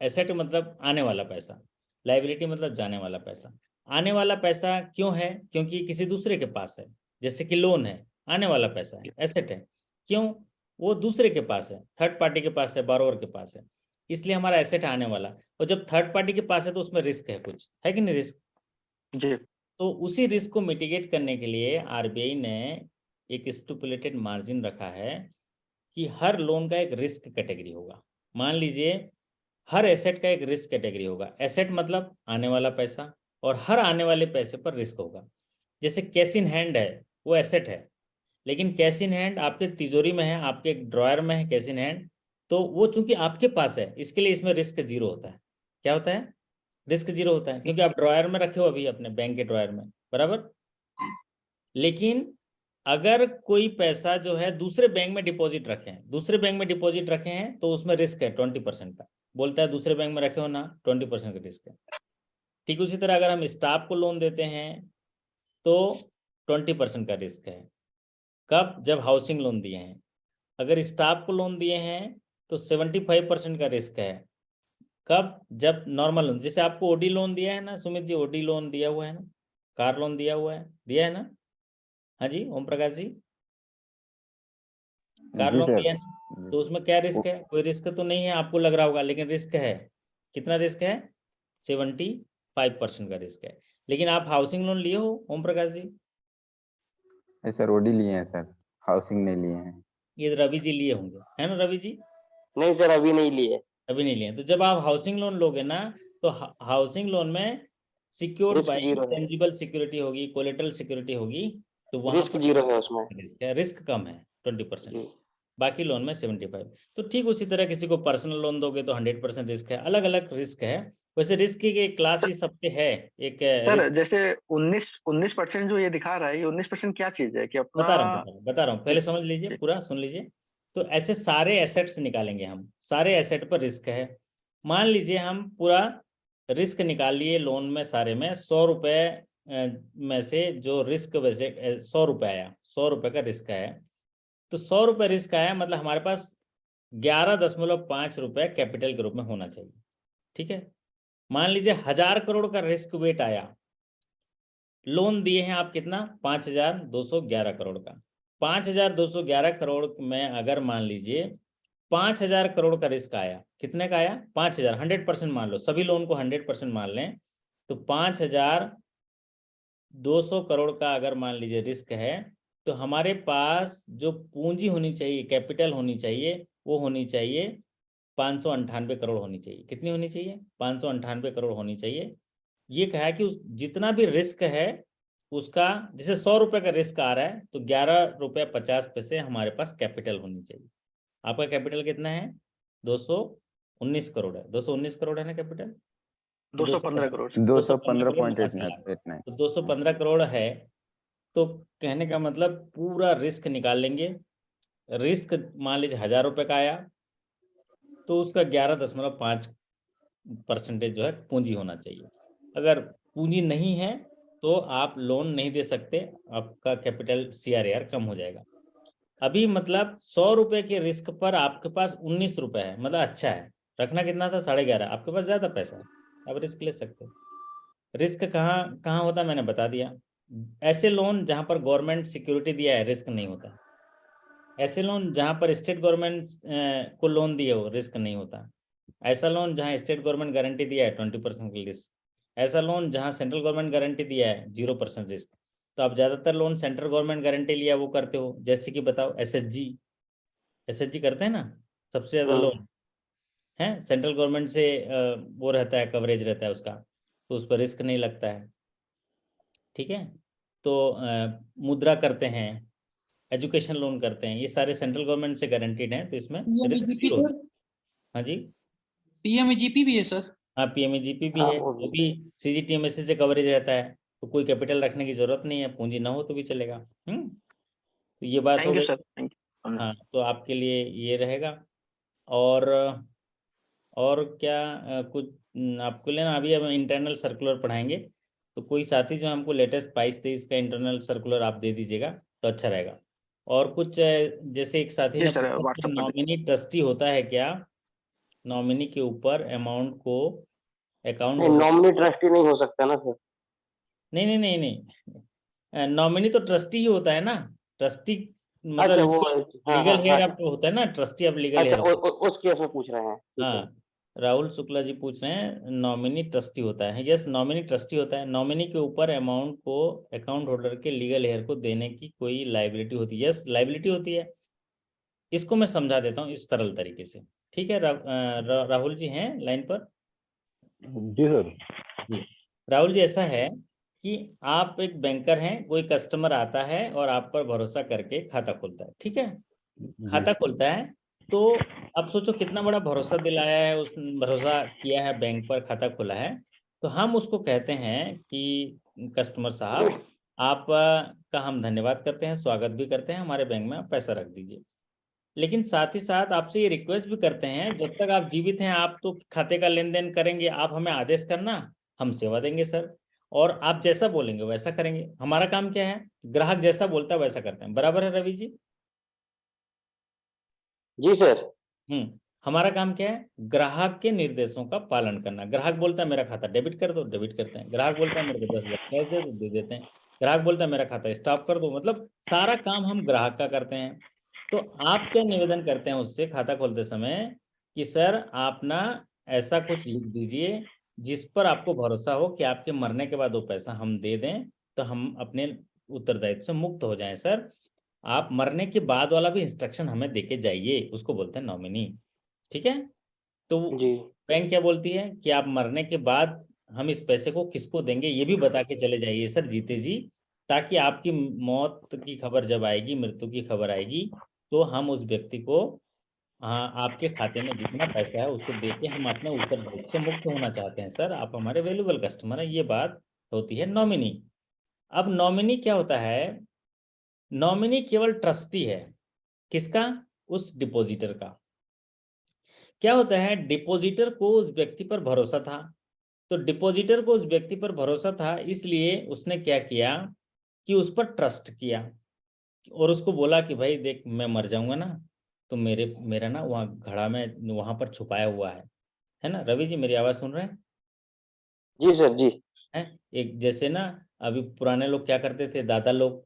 एसेट मतलब आने वाला पैसा, लाइबिलिटी मतलब जाने वाला पैसा। आने वाला पैसा क्यों है? क्योंकि किसी दूसरे के पास है, जैसे कि लोन है, आने वाला पैसा है, एसेट है। क्यों? वो दूसरे के पास है, थर्ड पार्टी के पास है, बारोवर के पास है, इसलिए हमारा एसेट आने वाला। और जब थर्ड पार्टी के पास है तो उसमें रिस्क है, कुछ है कि नहीं रिस्क? जी तो उसी रिस्क को मिटिगेट करने के लिए आरबीआई ने एक स्टिपुलेटेड मार्जिन रखा है कि हर लोन का एक रिस्क कैटेगरी होगा। मान लीजिए हर एसेट का एक रिस्क कैटेगरी होगा। एसेट मतलब आने वाला पैसा, और हर आने वाले पैसे पर रिस्क होगा। जैसे कैश इन हैंड है, वो एसेट है, लेकिन कैश इन हैंड आपके तिजोरी में है, आपके एक ड्रॉयर में है कैश इन हैंड, तो वो चूंकि आपके पास है, इसके लिए इसमें रिस्क जीरो होता है। क्या होता है? रिस्क जीरो होता है, क्योंकि आप ड्रॉयर में रखे हो अभी अपने बैंक के ड्रॉयर में, बराबर। लेकिन अगर कोई पैसा जो है दूसरे बैंक में डिपॉजिट रखे हैं, दूसरे बैंक में डिपॉजिट रखे हैं, तो उसमें रिस्क है 20% का। बोलता है दूसरे बैंक में रखे हो ना, 20% का रिस्क है। ठीक उसी तरह अगर हम स्टाफ को लोन देते हैं तो 20% का रिस्क है। कब? जब हाउसिंग लोन दिए हैं। अगर स्टाफ को लोन दिए हैं तो 75% का रिस्क है। कब? जब नॉर्मल लोन, जैसे आपको ओडी लोन दिया है ना सुमित जी, ओडी लोन दिया हुआ है ना, कार लोन दिया हुआ है, दिया है ना? हाँ जी ओम प्रकाश जी। कार जी लोन सर। लिया ना, तो उसमें क्या रिस्क है? कोई रिस्क तो नहीं है, आपको लग रहा होगा, लेकिन रिस्क है। कितना रिस्क है? 75% का रिस्क है। लेकिन आप हाउसिंग लोन लिए हो ओम प्रकाश जी? सर ओडी लिए हैं सर, हाउसिंग नहीं लिए हैं। ये रवि जी लिए होंगे, है ना रवि जी? नहीं सर, अभी नहीं लिए। अभी नहीं लिए। तो जब आप हाउसिंग लोन लोगे ना, तो हाउसिंग लोन में सिक्योर्ड रिस्क बाय जीरो है, टेंजिबल सिक्योरिटी होगी, कोलेटरल सिक्योरिटी होगी, तो वहां रिस्क पर जीरो है उसमें। रिस्क कम है 20%। जी। बाकी लोन में 75। तो ठीक उसी तरह किसी को पर्सनल लोन दोगे तो 100% रिस्क है, अलग अलग रिस्क है। वैसे रिस्क की एक क्लास ही सबसे है, एक सर रिस्क। जैसे 19% जो ये दिखा रहा है, ये 19% क्या चीज है कि अपना? बता रहा हूँ, पहले समझ लीजिए, पूरा सुन लीजिए। तो ऐसे सारे एसेट्स निकालेंगे हम, सारे एसेट पर रिस्क है। मान लीजिए हम पूरा रिस्क निकाल लिए लोन में, सारे में 100 रुपए में से जो रिस्क, वैसे 100 रुपए आया, 100 रुपए का रिस्क आया। तो 100 रुपए रिस्क आया, मतलब हमारे पास 11.5 रुपए कैपिटल के रूप में होना चाहिए। ठीक है। मान लीजिए 1000 करोड़ का रिस्क वेट आया, लोन दिए हैं आप कितना? 5211 करोड़ का। 5211 करोड़ में अगर मान लीजिए 5000 करोड़ का रिस्क आया, कितने का आया? 5000, 100% मान लो, सभी लोन को 100% मान लें, तो 5200 करोड़ का अगर मान लीजिए रिस्क है, तो हमारे पास जो पूंजी होनी चाहिए, कैपिटल होनी चाहिए, वो होनी चाहिए 598 करोड़ होनी चाहिए। कितनी होनी चाहिए? 598 करोड़ होनी चाहिए। ये कहा है कि जितना भी रिस्क है उसका, जैसे 100 रुपए का रिस्क आ रहा है, तो 11.50 रुपए हमारे पास कैपिटल होनी चाहिए। आपका कैपिटल कितना है? 219 करोड़ है। 219 करोड़ है ना कैपिटल? 215 करोड़। 215 करोड़, 215.89। तो 215 करोड़ है। तो कहने का मतलब पूरा रिस्क निकाल लेंगे। रिस्क मान लीजिए 1000 रुपए का आया, तो उसका 11.5% जो है पूंजी होना चाहिए। अगर पूंजी नहीं है तो आप लोन नहीं दे सकते, आपका कैपिटल CRAR कम हो जाएगा। अभी मतलब 100 रुपए के रिस्क पर आपके पास 19 रुपए है, मतलब अच्छा है। रखना कितना था? 11.5। आपके पास ज्यादा पैसा है, आप रिस्क ले सकते हो। रिस्क कहाँ कहाँ होता है मैंने बता दिया। ऐसे लोन जहां पर गवर्नमेंट सिक्योरिटी दिया है, रिस्क नहीं होता। ऐसे लोन जहां पर स्टेट गवर्नमेंट को लोन दिए हो, रिस्क नहीं होता। ऐसा लोन जहां स्टेट गवर्नमेंट गारंटी दिया है, 20% की रिस्क। ऐसा लोन जहां सेंट्रल गवर्नमेंट गारंटी दिया है, 0% रिस्क। तो आप ज्यादातर लोन सेंट्रल गवर्नमेंट गारंटी लिया वो करते हो, जैसे कि बताओ SHG करते हैं ना, सबसे ज्यादा लोन है सेंट्रल गवर्नमेंट से। वो रहता है, कवरेज रहता है उसका, तो उस पर रिस्क नहीं लगता है। ठीक है। तो मुद्रा करते हैं, एजुकेशन लोन करते हैं, ये सारे सेंट्रल गवर्नमेंट से गारंटीड हैं, तो इसमें रिस्क जीरो। हाँ जी, PMGP भी है सर। हाँ PMEGP भी है, वो भी CGTMSE से कवरेज रहता है, तो कोई कैपिटल रखने की जरूरत नहीं है, पूंजी ना हो तो भी चलेगा। तो ये बात हो थैंक यू गई। Sir, thank you. हाँ, तो आपके लिए ये रहेगा। और क्या कुछ आपको लेना? अभी हम इंटरनल सर्कुलर पढ़ाएंगे, तो कोई साथी जो हमको लेटेस्ट 22-23 का इंटरनल सर्कुलर आप दे दीजिएगा तो अच्छा रहेगा। और कुछ जैसे एक साथी जी ने सर, पूछा कि व्हाट्सएप कर दीजिए। नॉमिनी ट्रस्टी होता है क्या? नॉमिनी के ऊपर अमाउंट को अकाउंट नहीं, होल्डर। नॉमिनी ट्रस्टी नहीं हो सकता ना सर। नहीं नहीं नहीं नहीं, नॉमिनी तो ट्रस्टी ही होता है ना। ट्रस्टी अच्छा, मतलब वो हाँ लीगल हाँ हेयर हाँ। आपको होता है ना, ट्रस्टी आप लीगल अच्छा, हेयर। उस केस में पूछ रहे हैं, ठीक है। हाँ, राहुल शुक्ला जी पूछ रहे हैं नॉमिनी ट्रस्टी होता है। यस, नॉमिनी ट्रस्टी होता है। नॉमिनी के ऊपर अमाउंट को अकाउंट होल्डर के लीगल हेयर को देने की कोई लाइबिलिटी होती है। यस, लाइबिलिटी होती है। इसको मैं समझा देता हूँ इस सरल तरीके से। ठीक है। राहुल जी हैं लाइन पर? जी सर। जी राहुल जी, ऐसा है कि आप एक बैंकर हैं, कोई कस्टमर आता है और आप पर भरोसा करके खाता खोलता है। ठीक है। खाता खोलता है, तो अब सोचो कितना बड़ा भरोसा दिलाया है, उस भरोसा किया है, बैंक पर खाता खोला है। तो हम उसको कहते हैं कि कस्टमर साहब, आप का हम धन्यवाद करते हैं, स्वागत भी करते हैं, हमारे बैंक में आप पैसा रख दीजिए। लेकिन साथ ही साथ आपसे ये रिक्वेस्ट भी करते हैं, जब तक आप जीवित हैं आप तो खाते का लेन देन करेंगे, आप हमें आदेश करना, हम सेवा देंगे सर। और आप जैसा बोलेंगे वैसा करेंगे। हमारा काम क्या है? ग्राहक जैसा बोलता है वैसा करते हैं। बराबर है रवि जी? जी सर। हमारा काम क्या है? ग्राहक के निर्देशों का पालन करना। ग्राहक बोलता है मेरा खाता डेबिट कर दो, डेबिट करते हैं। ग्राहक बोलता है मेरे को 10,000 कैश दे दो, दे देते हैं। ग्राहक बोलता है मेरा खाता स्टॉप कर दो, मतलब सारा काम हम ग्राहक का करते हैं। तो आप क्या निवेदन करते हैं उससे खाता खोलते समय कि सर आप ना ऐसा कुछ लिख दीजिए जिस पर आपको भरोसा हो कि आपके मरने के बाद वो पैसा हम दे दें, तो हम अपने उत्तरदायित्व से मुक्त हो जाएं। सर आप मरने के बाद वाला भी इंस्ट्रक्शन हमें देके जाइए, उसको बोलते हैं नॉमिनी। ठीक है, तो जी बैंक क्या बोलती है कि आप मरने के बाद हम इस पैसे को किसको देंगे ये भी बता के चले जाइए सर जीते जी, ताकि आपकी मौत की खबर जब आएगी, मृत्यु की खबर आएगी, तो हम उस व्यक्ति को, हाँ, आपके खाते में जितना पैसा है उसको देके हम अपने उत्तरदायित्व से मुक्त होना चाहते हैं सर, आप हमारे वैल्यूएबल कस्टमर हैं। ये बात होती है नॉमिनी। अब नॉमिनी क्या होता है? नॉमिनी केवल ट्रस्टी है। किसका? उस डिपॉजिटर का। क्या होता है, डिपॉजिटर को उस व्यक्ति पर भरोसा था, तो डिपॉजिटर को उस व्यक्ति पर भरोसा था, इसलिए उसने क्या किया कि उस पर ट्रस्ट किया और उसको बोला कि भाई देख मैं मर जाऊंगा ना, तो मेरा ना वहाँ घड़ा में वहां पर छुपाया हुआ है ना। रवि जी मेरी आवाज सुन रहे जी सर जी। हैं? एक जैसे ना अभी पुराने लोग क्या करते थे, दादा लोग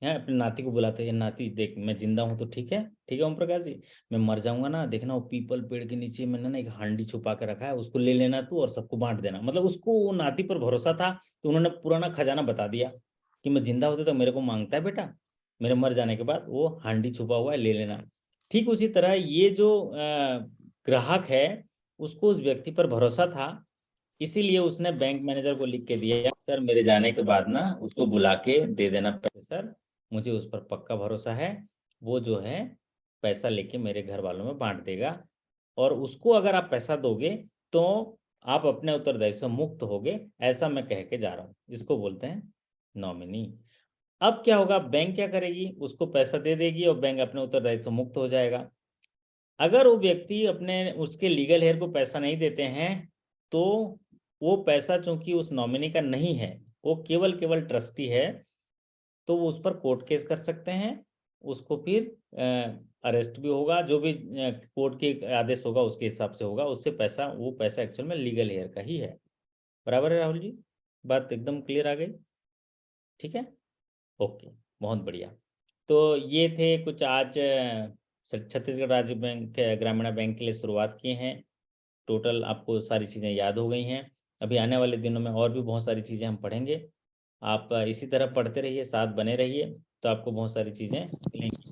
हैं, अपने नाती को बुलाते हैं, नाती देख मैं जिंदा हूं तो ठीक है ओम प्रकाश जी, मैं मर जाऊंगा ना, देखना वो पीपल पेड़ के नीचे मैंने ना एक हांडी छुपा के रखा है, उसको ले लेना तू और सबको बांट देना। मतलब उसको वो नाती पर भरोसा था, तो उन्होंने पुराना खजाना बता दिया कि मैं जिंदा होते तो मेरे को मांगता है बेटा, मेरे मर जाने के बाद वो हांडी छुपा हुआ है, ले लेना। ठीक उसी तरह ये जो ग्राहक है उसको उस व्यक्ति पर भरोसा था, इसीलिए उसने बैंक मैनेजर को लिख के दिया, सर मेरे जाने के बाद ना उसको बुला के दे देना पैसे, सर मुझे उस पर पक्का भरोसा है, वो जो है पैसा लेके मेरे घर वालों में बांट देगा, और उसको अगर आप पैसा दोगे तो आप अपने उत्तरदायित्व से मुक्त होगे, ऐसा मैं कह के जा रहा हूँ। इसको बोलते हैं नॉमिनी। अब क्या होगा, बैंक क्या करेगी, उसको पैसा दे देगी और बैंक अपने उत्तरदायित्व से मुक्त हो जाएगा। अगर वो व्यक्ति अपने उसके लीगल हेयर को पैसा नहीं देते हैं, तो वो पैसा चूंकि उस नॉमिनी का नहीं है, वो केवल केवल ट्रस्टी है, तो वो उस पर कोर्ट केस कर सकते हैं, उसको फिर अरेस्ट भी होगा, जो भी कोर्ट के आदेश होगा उसके हिसाब से होगा, उससे पैसा, वो पैसा एक्चुअल में लीगल हेयर का ही है। बराबर है राहुल जी, बात एकदम क्लियर आ गई? ठीक है, ओके, बहुत बढ़िया। तो ये थे कुछ आज छत्तीसगढ़ राज्य बैंक ग्रामीण बैंक के लिए शुरुआत किए हैं। टोटल आपको सारी चीज़ें याद हो गई हैं। अभी आने वाले दिनों में और भी बहुत सारी चीज़ें हम पढ़ेंगे, आप इसी तरह पढ़ते रहिए, साथ बने रहिए, तो आपको बहुत सारी चीज़ें मिलेंगी।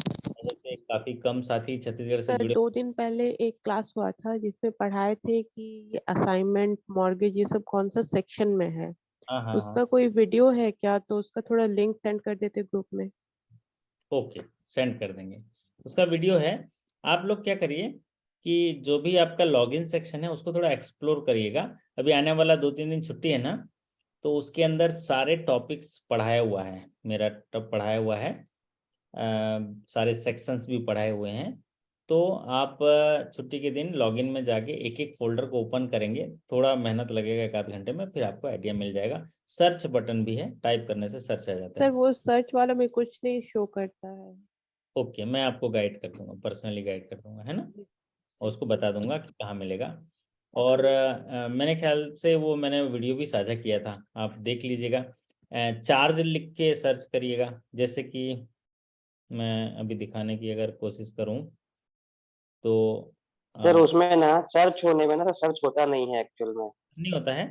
जैसे काफ़ी कम साथी छत्तीसगढ़ से सर जुड़े। 2 दिन पहले एक क्लास हुआ था जिसमें पढ़ाए थे कि ये असाइनमेंट मॉर्गेज ये सब कौन सा सेक्शन में है, हाँ हाँ हाँ, उसका कोई वीडियो है क्या? तो उसका थोड़ा लिंक सेंड कर देते ग्रुप में। ओके सेंड कर देंगे, उसका वीडियो है। आप लोग क्या करिए कि जो भी आपका लॉगिन सेक्शन है उसको थोड़ा एक्सप्लोर करिएगा। अभी आने वाला 2-3 दिन छुट्टी है ना, तो उसके अंदर सारे टॉपिक्स पढ़ाया हुआ है, मेरा टॉप पढ़ाया हुआ है, सारे सेक्शंस भी पढ़ाए हुए हैं। तो आप छुट्टी के दिन लॉगिन में जाके एक एक फोल्डर को ओपन करेंगे, थोड़ा मेहनत लगेगा 1 आध घंटे में, फिर आपको आइडिया मिल जाएगा। सर्च बटन भी है, टाइप करने से सर्च आ जाता सर है। वो सर्च वाला में कुछ नहीं शो करता है। ओके, मैं आपको गाइड कर दूंगा, पर्सनली गाइड कर दूंगा, है ना, और उसको बता दूंगा कि कहाँ मिलेगा। और मैंने ख्याल से वो मैंने वीडियो भी साझा किया था, आप देख लीजिएगा। चार्ज लिख के सर्च करिएगा, जैसे कि मैं अभी दिखाने की अगर कोशिश करूं तो सर उसमें ना सर्च होने में ना तो सर्च होता नहीं है एक्चुअल में। नहीं होता है।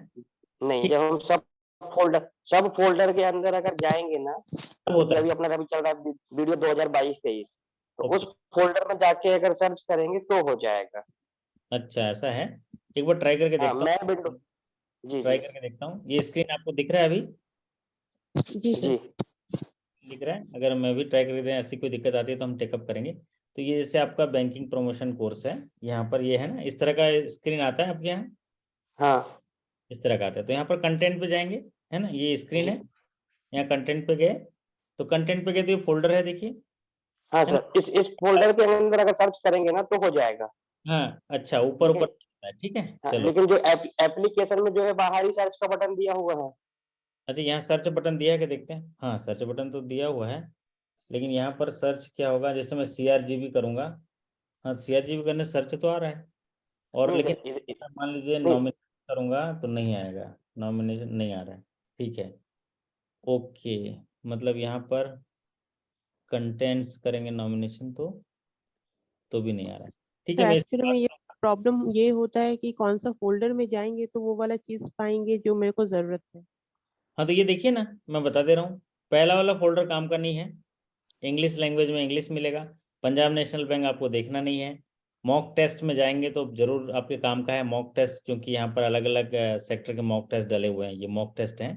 नहीं, ठीक, जब हम सब फोल्डर के अंदर अगर जाएंगे ना, अब होता जैसे है अभी सर। अपना अभी चल रहा है वीडियो 2022-23, तो उस ओके, फोल्डर में जाके अगर सर्च करेंगे तो हो जाएगा। अच्छा ऐसा है, एक बार ट्राई करके हाँ देखता मैं विंडो, हूँ। जी ट्राई जी करके देखता हूँ, ये स्क्रीन आपको दिख रहा है अभी? जी सर। जी। दिख रहा है? अगर मैं भी ट्राई करके दें, ऐसी कोई दिक्कत आती है तो हम टेकअप करेंगे। तो ये जैसे आपका बैंकिंग प्रमोशन कोर्स है, यहाँ पर ये है ना, इस तरह का स्क्रीन आता है आपके यहाँ, हाँ इस तरह का आता है। तो यहाँ पर कंटेंट पे जाएंगे, है ना, ये स्क्रीन जी। है, यहाँ कंटेंट पे गए, तो कंटेंट पे गए तो ये फोल्डर है, देखिए, हाँ है ना। सर, इस फोल्डर के अंदर अगर सर्च करेंगे ना तो हो जाएगा। हाँ अच्छा, ऊपर ऊपर लेकिन है, ठीक है, हाँ, चलो। लेकिन जो एप्लीकेशन में जो है बाहर ही सर्च का बटन दिया हुआ है। अच्छा यहाँ सर्च बटन दिया है क्या, देखते हैं। हाँ सर्च बटन तो दिया हुआ है, लेकिन यहाँ पर सर्च क्या होगा, जैसे मैं CRGB करूँगा, हाँ CRGB करने से सर्च तो आ रहा है, और नहीं लेकिन सर मान लीजिए नहीं। नॉमिनेशन करूँगा तो नहीं आएगा, नॉमिनेशन नहीं आ रहा है, ठीक है, ओके। मतलब यहाँ पर कंटेंट्स करेंगे नॉमिनेशन तो तो भी नहीं आ रहा है। ठीक तो है, मैं एक्चुअली में ये प्रॉब्लम ये होता है कि कौन सा फोल्डर में जाएंगे तो वो वाला चीज पाएंगे जो मेरे को जरूरत है। हाँ तो ये देखिए ना, मैं बता दे रहा हूँ, पहला वाला फोल्डर काम का नहीं है, इंग्लिश लैंग्वेज में इंग्लिश मिलेगा। पंजाब नेशनल बैंक आपको देखना नहीं है। मॉक टेस्ट में जाएंगे तो जरूर आपके काम का है मॉक टेस्ट, क्योंकि यहाँ पर अलग अलग सेक्टर के मॉक टेस्ट डले हुए हैं, ये मॉक टेस्ट हैं।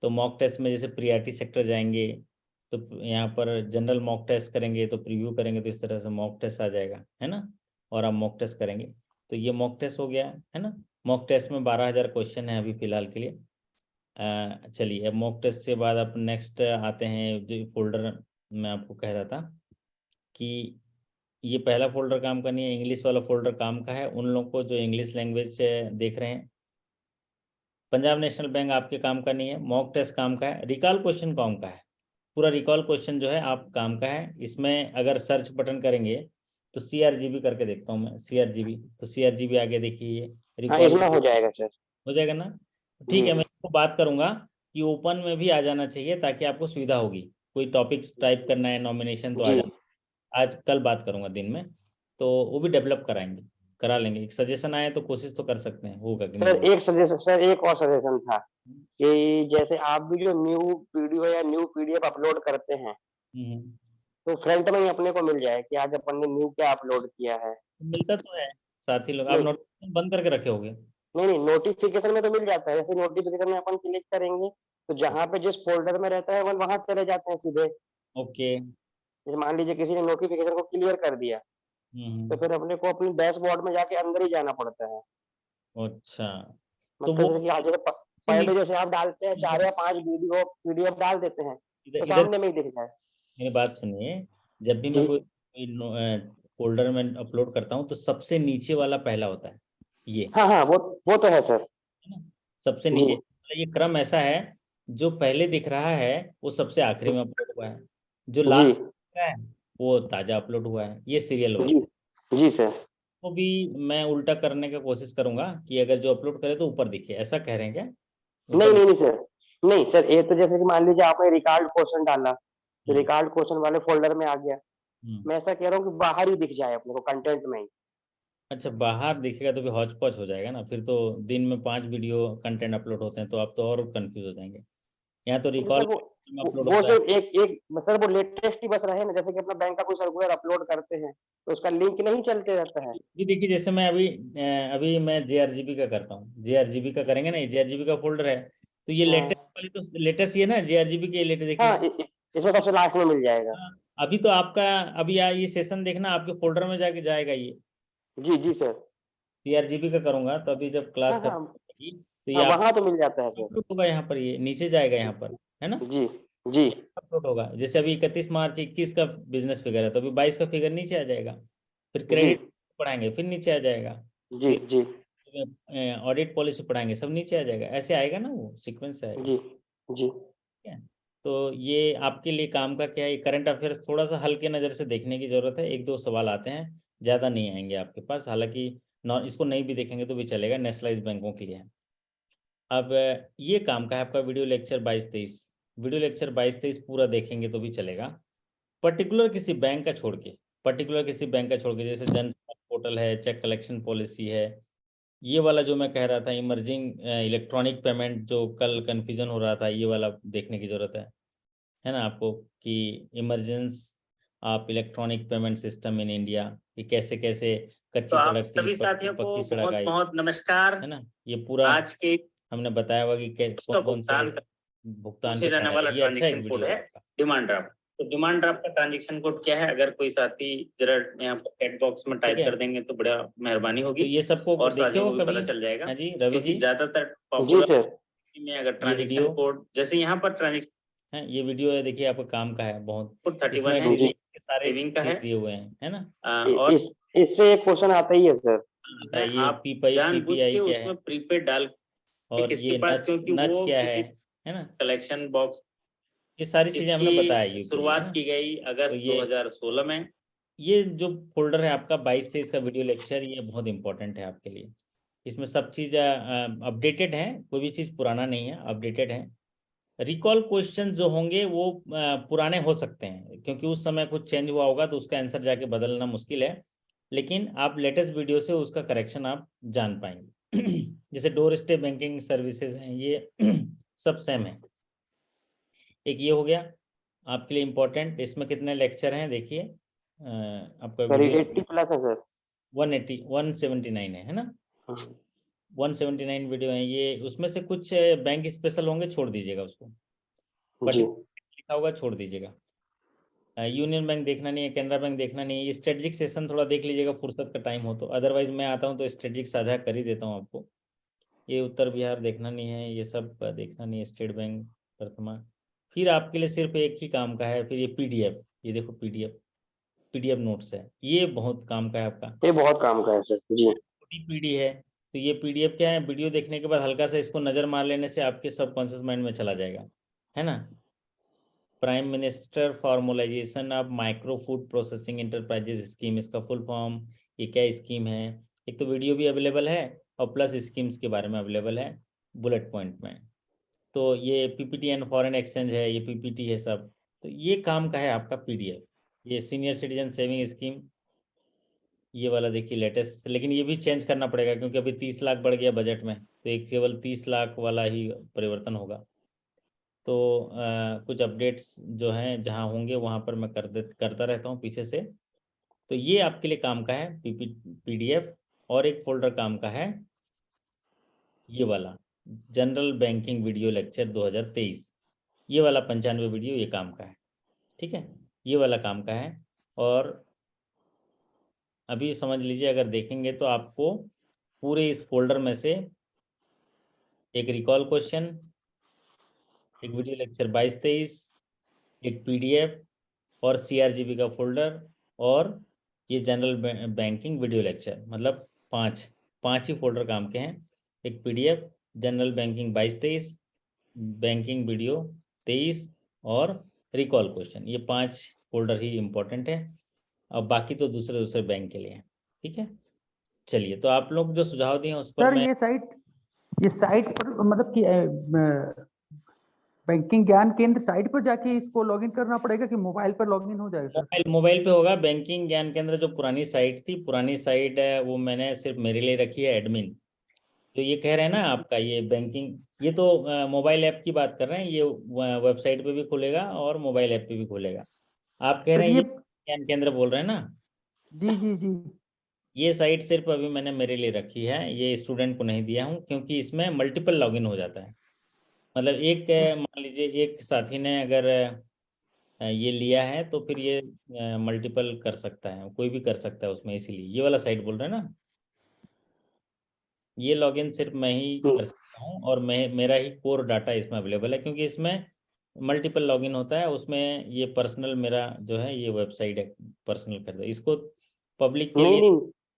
तो मॉक टेस्ट में जैसे प्रियॉरिटी सेक्टर जाएंगे तो यहाँ पर जनरल मॉक टेस्ट करेंगे तो प्रीव्यू करेंगे तो इस तरह से मॉक टेस्ट आ जाएगा, है ना, और आप मॉक टेस्ट करेंगे। तो ये मॉक टेस्ट हो गया है ना। मॉक टेस्ट में 12,000 क्वेश्चन है अभी फिलहाल के लिए। चलिए, अब मॉक टेस्ट से बाद आप नेक्स्ट आते हैं जो फोल्डर मैं आपको कह रहा था कि ये पहला फोल्डर काम का नहीं है, इंग्लिश वाला फोल्डर काम का है उन लोगों को जो इंग्लिश लैंग्वेज देख रहे हैं। पंजाब नेशनल बैंक आपके काम का नहीं है, मॉक टेस्ट काम का है, रिकॉल क्वेश्चन काम का है, पूरा रिकॉल क्वेश्चन जो है आप काम का है। इसमें अगर सर्च बटन करेंगे तो CRGB करके देखता हूँ मैं, CRGB, तो CRGB आगे देखिए ये हाँ रिकॉल इसमें हो जाएगा सर। हो जाएगा ना। ठीक जी है, मैं जी इसको बात करूंगा कि ओपन में भी आ जाना चाहिए ताकि आपको सुविधा होगी, कोई टॉपिक्स टाइप करना है नॉमिनेशन तो आ जी जाना। आज कल बात करूंगा दिन में, तो वो भी डेवलप कराएंगे, करा लेंगे। एक सजेशन आए तो कोशिश तो कर सकते हैं, होगा कि नहीं सर, होगा। एक सजेशन सर, एक और सजेशन था कि जैसे आप भी जो न्यू वीडियो या न्यू PDF अपलोड करते हैं हम्म, तो फ्रंट में ही अपने को मिल जाए कि आज अपन ने न्यू क्या अपलोड किया है। मिलता तो है, साथी लोग आप नहीं नोटिफिकेशन बंद करके रखे होगे। नहीं नहीं, नोटिफिकेशन में तो मिल जाता है। जैसे नोटिफिकेशन में अपन क्लिक करेंगे तो जहाँ पे जिस फोल्डर में रहता है वहाँ चले जाते हैं सीधे। ओके। जैसे मान लीजिए किसी ने नोटिफिकेशन को क्लियर कर दिया तो फिर अपने को अपनी डैशबोर्ड में जाके अंदर ही जाना पड़ता है। अच्छा, तो मतलब वो जैसे कि आज जैसे पहले जैसे आप डालते हैं 4 या 5 वीडियो PDF डाल देते हैं इधर तो इधर सामने में ही दिख जाए। मेरी बात सुनिए, जब भी मैं जी कोई फोल्डर में अपलोड करता हूँ तो सबसे नीचे वाला पहला होता है ये, हाँ हाँ, वो तो है सर। है ना, सबसे जी नीचे। ये क्रम ऐसा है, जो पहले दिख रहा है वो सबसे आखिरी में अपलोड हुआ है, जो जी लास्ट दिख रहा है वो ताजा अपलोड हुआ है, ये सीरियल जी वाइज है। जी सर। तो भी मैं उल्टा करने का कोशिश करूंगा कि अगर जो अपलोड करे तो ऊपर दिखे, ऐसा कह रहे हैं क्या, नहीं ऊपर नहीं दिखे। नहीं सर, नहीं सर, ये तो जैसे कि मान लीजिए आपने रिकॉर्ड क्वेश्चन डाला तो हम्म, रिकॉर्ड क्वेश्चन वाले फोल्डर में आ गया। हम्म। मैं ऐसा कह रहा हूँ कि बाहर ही दिख जाए अपने को कंटेंट में ही। अच्छा, बाहर दिखेगा तो भी हौच पौच हो जाएगा ना, फिर तो दिन में 5 वीडियो कंटेंट अपलोड होते हैं तो आप तो और कंफ्यूज हो जाएंगे। यहाँ तो तो रिकॉल सर वो अपलोड वो होता है। सिर्फ एक एक सर वो लेटेस्ट ही बस रहे ना, जैसे कि अपना बैंक का कोई सर्कुलर अपलोड करते हैं तो उसका लिंक नहीं चलते रहता है। ये देखिए, जैसे मैं अभी मैं JRGB का करता हूँ, JRGB का करेंगे ना, ये JRGB का फोल्डर है, तो ये लेटेस्ट हाँ वाली तो लेटेस्ट ये ना JRGB के लेटेस्ट हाँ, देखिए। इसमें सबसे लास्ट में मिल जाएगा। हाँ, अभी तो आपका अभी ये सेशन देखना आपके फोल्डर में जाके जाएगा ये। जी जी सर। CRGB का करूंगा तो अभी जब क्लास हाँ खत्म हाँ होगी तो ये हाँ, आप वहां तो मिल जाता है सर। अपलोड होगा, यहाँ पर ये नीचे जाएगा यहाँ पर, है ना, जी जी ये अपलोड होगा। जैसे अभी 31 मार्च 21 का बिजनेस फिगर है तो अभी 22 का फिगर नीचे आ जाएगा, फिर जी क्रेडिट पढ़ाएंगे फिर नीचे आ जाएगा, जी फिर जी ऑडिट पॉलिसी पढ़ाएंगे सब नीचे आ जाएगा, ऐसे आएगा ना, वो सीक्वेंस से आएगा। जी जी ठीक है, तो ये आपके लिए काम का क्या है, करंट अफेयर्स थोड़ा सा हल्के नज़र से देखने की जरूरत है, 1-2 सवाल आते हैं, ज़्यादा नहीं आएंगे आपके पास, हालांकि इसको नहीं भी देखेंगे तो भी चलेगा, नेशनलाइज बैंकों के लिए है। अब ये काम का है आपका वीडियो लेक्चर 22-23, वीडियो लेक्चर 22-23 पूरा देखेंगे तो भी चलेगा। पर्टिकुलर किसी बैंक का छोड़ के, पर्टिकुलर किसी बैंक का छोड़ के, जैसे जन पोर्टल है, चेक कलेक्शन पॉलिसी है, ये वाला जो मैं कह रहा था इमर्जिंग इलेक्ट्रॉनिक पेमेंट, जो कल कन्फ्यूजन हो रहा था, ये वाला देखने की जरूरत है ना आपको, कि इमरजेंस आप electronic payment system in India, कि कैसे कैसे कच्ची सड़क थी, सभी साथियों को पक्की सड़क आई, बहुत नमस्कार, है ना, ये पूरा आज के हमने बताया हुआ कि कौन कौन से भुगतान के जाने वाला ये अच्छा एक वीडियो है आपका। डिमांड ड्राफ्ट, तो डिमांड ड्राफ्ट का ट्रांजैक्शन कोड क्या है, अगर कोई साथी जरा यहाँ पर चैट बॉक्स में टाइप कर देंगे तो बड़ा मेहरबानी होगी, तो ये सबको और देखे हो कभी, पता चल जाएगा। हाँ जी रवि जी, ज्यादातर जी पॉपुलर सर। में अगर ट्रांजैक्शन कोड जैसे यहाँ पर ट्रांजैक्शन है, ये वीडियो है देखिए, आपका काम का है बहुत, 31 है, जी सारे सेविंग का है दिए हुए हैं, है ना, और इससे एक क्वेश्चन आता ही है सर। ये PPI क्या है, प्रीपेड डाल, और ये नच क्या है ना, कलेक्शन बॉक्स, ये सारी चीजें हमने बताया। शुरुआत की गई अगस्त 2016 में। ये जो फोल्डर है आपका 22-23 का वीडियो लेक्चर, ये बहुत इंपॉर्टेंट है आपके लिए, इसमें सब चीज़ अपडेटेड है, कोई भी चीज़ पुराना नहीं है, अपडेटेड है। रिकॉल क्वेश्चन जो होंगे वो पुराने हो सकते हैं, क्योंकि उस समय कुछ चेंज हुआ होगा तो उसका आंसर जाके बदलना मुश्किल है, लेकिन आप लेटेस्ट वीडियो से उसका करेक्शन आप जान पाएंगे। जैसे डोर स्टेप बैंकिंग सर्विसेज हैं, ये सब सेम है। एक ये हो गया आपके लिए इम्पोर्टेंट। इसमें कितने लेक्चर हैं देखिए, आपका सर वीडियो 80 प्लस है सर। 180 179 है ना, 179 वीडियो है ये। उसमें से कुछ बैंक स्पेशल होंगे, छोड़ दीजिएगा उसको, जी लिखा होगा छोड़ दीजिएगा। यूनियन बैंक देखना नहीं है, कैनरा बैंक देखना नहीं है। ये स्ट्रेटजिक सेशन थोड़ा देख लीजिएगा फुर्सत का टाइम हो तो, अदरवाइज मैं आता हूँ तो स्ट्रेटजिक साझा कर ही देता हूँ आपको। ये उत्तर बिहार देखना नहीं है, ये सब देखना नहीं है, स्टेट बैंक प्रथमा। फिर आपके लिए सिर्फ एक ही काम का है, फिर ये पीडीएफ, ये देखो पीडीएफ नोट्स है, ये बहुत काम का है आपका। ये बहुत काम का है सर जी। पीडी है, तो ये पीडीएफ क्या है, वीडियो देखने के बाद हल्का सा इसको नजर मार लेने से आपके सबकॉन्शियस माइंड में चला जाएगा, है ना। Prime minister formalisation of micro food processing enterprises scheme, इसका फुल फॉर्म, ये क्या स्कीम है। एक तो वीडियो भी अवेलेबल है और प्लस स्कीम्स के बारे में अवेलेबल है बुलेट पॉइंट में। तो ये पीपीटी एंड फॉरेन एक्सचेंज है, ये पीपीटी है सब। तो ये काम का है आपका पीडीएफ। ये सीनियर सिटीजन सेविंग स्कीम, ये वाला देखिए लेटेस्ट, लेकिन ये भी चेंज करना पड़ेगा क्योंकि अभी 30 लाख बढ़ गया बजट में, तो एक केवल 30 लाख वाला ही परिवर्तन होगा। तो कुछ अपडेट्स जो हैं जहां होंगे वहां पर मैं करता रहता हूं पीछे से। तो ये आपके लिए काम का है पीडीएफ। और एक फोल्डर काम का है ये वाला, जनरल बैंकिंग वीडियो लेक्चर 2023, ये वाला 95 वीडियो, ये काम का है, ठीक है, ये वाला काम का है। और अभी समझ लीजिए, अगर देखेंगे तो आपको पूरे इस फोल्डर में से एक रिकॉल क्वेश्चन, एक वीडियो लेक्चर 22-23, एक पीडीएफ और सीआरजीबी का फोल्डर, और ये जनरल बैंकिंग वीडियो लेक्चर, मतलब पांच ही फोल्डर काम के हैं। एक PDF, general banking 22-23, banking video 23 और रिकॉल क्वेश्चन, ये 5 फोल्डर ही इम्पोर्टेंट है। अब बाकी तो दूसरे बैंक के लिए है, ठीक है। चलिए, तो आप लोग जो सुझाव दिए उस पर सर मैं, ये साइट पर मतलब कि बैंकिंग ज्ञान केंद्र साइट पर जाके इसको लॉगिन करना पड़ेगा कि मोबाइल पर लॉगिन हो जाएगा सर? मोबाइल पे होगा। बैंकिंग ज्ञान केंद्र जो पुरानी साइट थी, पुरानी साइट है, वो मैंने सिर्फ मेरे लिए रखी है एडमिन। तो ये कह रहे हैं ना आपका ये बैंकिंग, ये तो मोबाइल ऐप की बात कर रहे हैं, ये वेबसाइट पे भी खुलेगा और मोबाइल ऐप पे भी खुलेगा। आप कह रहे हैं ये ज्ञान केंद्र बोल रहे हैं ना? जी जी जी। ये साइट सिर्फ अभी मैंने मेरे लिए रखी है, ये स्टूडेंट को नहीं दिया हूँ क्योंकि इसमें मल्टीपल लॉगिन हो जाता है। मतलब एक मान लीजिए एक साथी ने अगर ये लिया है तो फिर ये मल्टीपल कर सकता है, कोई भी कर सकता है उसमें, इसीलिए ये वाला साइट बोल रहे हैं ना। ये लॉगिन सिर्फ मैं ही कर सकता हूँ और मेरा ही कोर डाटा इसमें अवेलेबल है, क्योंकि इसमें मल्टीपल लॉगिन होता है। उसमें ये पर्सनल मेरा जो है ये वेबसाइट है पर्सनल कर दो इसको पब्लिक के लिए।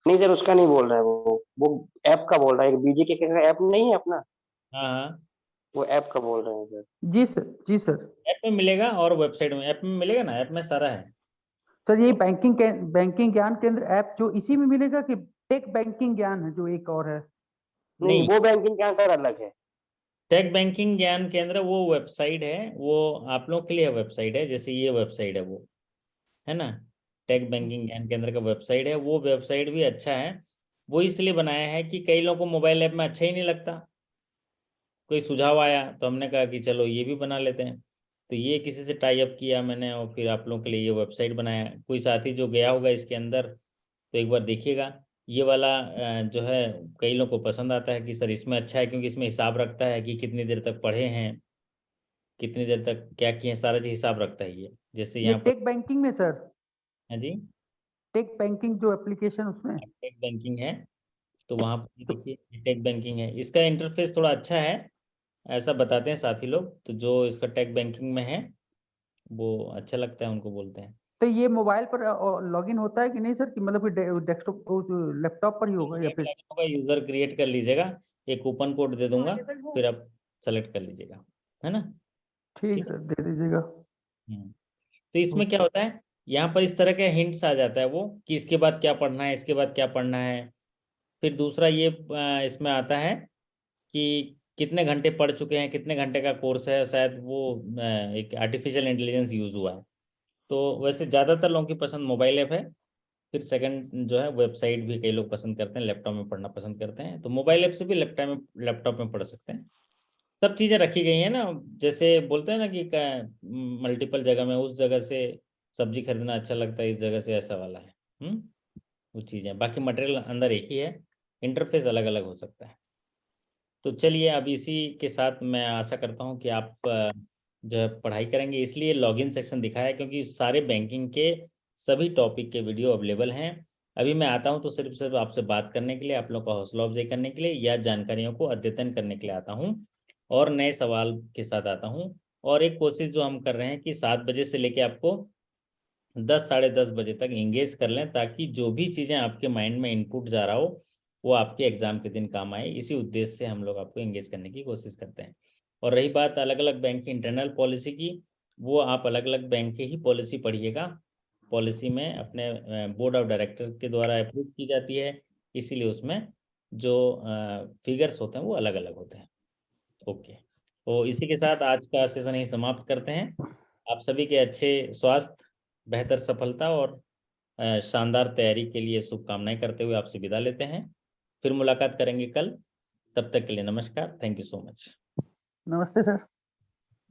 नहीं सर, उसका नहीं बोल रहा है, वो ऐप का बोल रहा है। बीजी के ऐप नहीं है अपना, हाँ, वो ऐप का बोल रहे हैं सर। जी सर। ऐप में मिलेगा और वेबसाइट में, ऐप में मिलेगा ना, ऐप में सारा है सर। ये बैंकिंग ज्ञान केंद्र ऐप जो इसी में मिलेगा कि टेक बैंकिंग ज्ञान है जो एक और है? नहीं, वो बैंकिंग ज्ञान सर अलग है। टेक बैंकिंग ज्ञान केंद्र वो वेबसाइट है, वो आप लोगों के लिए वेबसाइट है, जैसे ये वेबसाइट है वो, है ना। टेक बैंकिंग ज्ञान केंद्र का वेबसाइट है, वो वेबसाइट भी अच्छा है। वो इसलिए बनाया है कि कई लोगों को मोबाइल ऐप में अच्छा ही नहीं लगता, कोई सुझाव आया तो हमने कहा कि चलो ये भी बना लेते हैं। तो ये किसी से टाई अप किया मैंने और फिर आप लोगों के लिए ये वेबसाइट बनाया। कोई साथी जो गया होगा इसके अंदर तो एक बार देखिएगा। ये वाला जो है कई लोगों को पसंद आता है कि सर इसमें अच्छा है, क्योंकि इसमें हिसाब रखता है कि कितनी देर तक पढ़े हैं, कितनी देर तक क्या किए, सारा चीज हिसाब रखता है ये। जैसे ये यहाँ पर, टेक बैंकिंग में सर? हाँ जी, टेक बैंकिंग जो एप्लीकेशन उसमें? टेक बैंकिंग है, तो वहाँ पर देखिए टेक बैंकिंग है। इसका इंटरफेस थोड़ा अच्छा है, ऐसा बताते हैं साथी लोग, तो जो इसका टेक बैंकिंग में है वो अच्छा लगता है, उनको बोलते हैं। तो ये मोबाइल पर लॉगिन होता है कि नहीं सर, कि मतलब कि डेस्कटॉप लैपटॉप पर ही होगा या फिर? यूजर क्रिएट कर लीजिएगा, एक कूपन कोड दे दूंगा, फिर आप सेलेक्ट कर लीजिएगा, है ना। ठीक सर, दे दीजिएगा। तो इसमें क्या होता है, यहाँ पर इस तरह के हिंट्स आ जाता है वो कि इसके बाद क्या पढ़ना है, इसके बाद क्या पढ़ना है। फिर दूसरा ये इसमें आता है कि कितने घंटे पढ़ चुके हैं, कितने घंटे का कोर्स है, शायद वो एक आर्टिफिशियल इंटेलिजेंस यूज हुआ है। तो वैसे ज़्यादातर लोगों की पसंद मोबाइल ऐप है, फिर सेकंड जो है वेबसाइट भी कई लोग पसंद करते हैं, लैपटॉप में पढ़ना पसंद करते हैं, तो मोबाइल ऐप से भी लैपटॉप में पढ़ सकते हैं। सब चीज़ें रखी गई हैं ना, जैसे बोलते हैं ना कि मल्टीपल जगह में उस जगह से सब्जी खरीदना अच्छा लगता है, इस जगह से ऐसा वाला है। वो चीज़ें, बाकी मटेरियल अंदर एक ही है, इंटरफेस अलग अलग हो सकता है। तो चलिए अब इसी के साथ मैं आशा करता हूँ कि आप जो है पढ़ाई करेंगे, इसलिए लॉगिन सेक्शन दिखाया है क्योंकि सारे बैंकिंग के सभी टॉपिक के वीडियो अवेलेबल हैं। अभी मैं आता हूँ तो सिर्फ आपसे बात करने के लिए, आप लोग का हौसला अफजाई करने के लिए या जानकारियों को अद्यतन करने के लिए आता हूँ और नए सवाल के साथ आता हूँ। और एक कोशिश जो हम कर रहे हैं कि 7 बजे से लेके आपको 10 साढ़े 10 बजे तक इंगेज कर लें, ताकि जो भी चीज़ें आपके माइंड में इनपुट जा रहा हो वो आपके एग्जाम के दिन काम आए। इसी उद्देश्य से हम लोग आपको इंगेज करने की कोशिश करते हैं। और रही बात अलग अलग बैंक की इंटरनल पॉलिसी की, वो आप अलग अलग बैंक की ही पॉलिसी पढ़िएगा। पॉलिसी में अपने बोर्ड ऑफ डायरेक्टर के द्वारा अप्रूव की जाती है, इसीलिए उसमें जो फिगर्स होते हैं वो अलग अलग होते हैं। ओके, तो इसी के साथ आज का सेशन ही समाप्त करते हैं। आप सभी के अच्छे स्वास्थ्य, बेहतर सफलता और शानदार तैयारी के लिए शुभकामनाएं करते हुए आपसे विदा लेते हैं। फिर मुलाकात करेंगे कल, तब तक के लिए नमस्कार, थैंक यू सो मच। नमस्ते सर।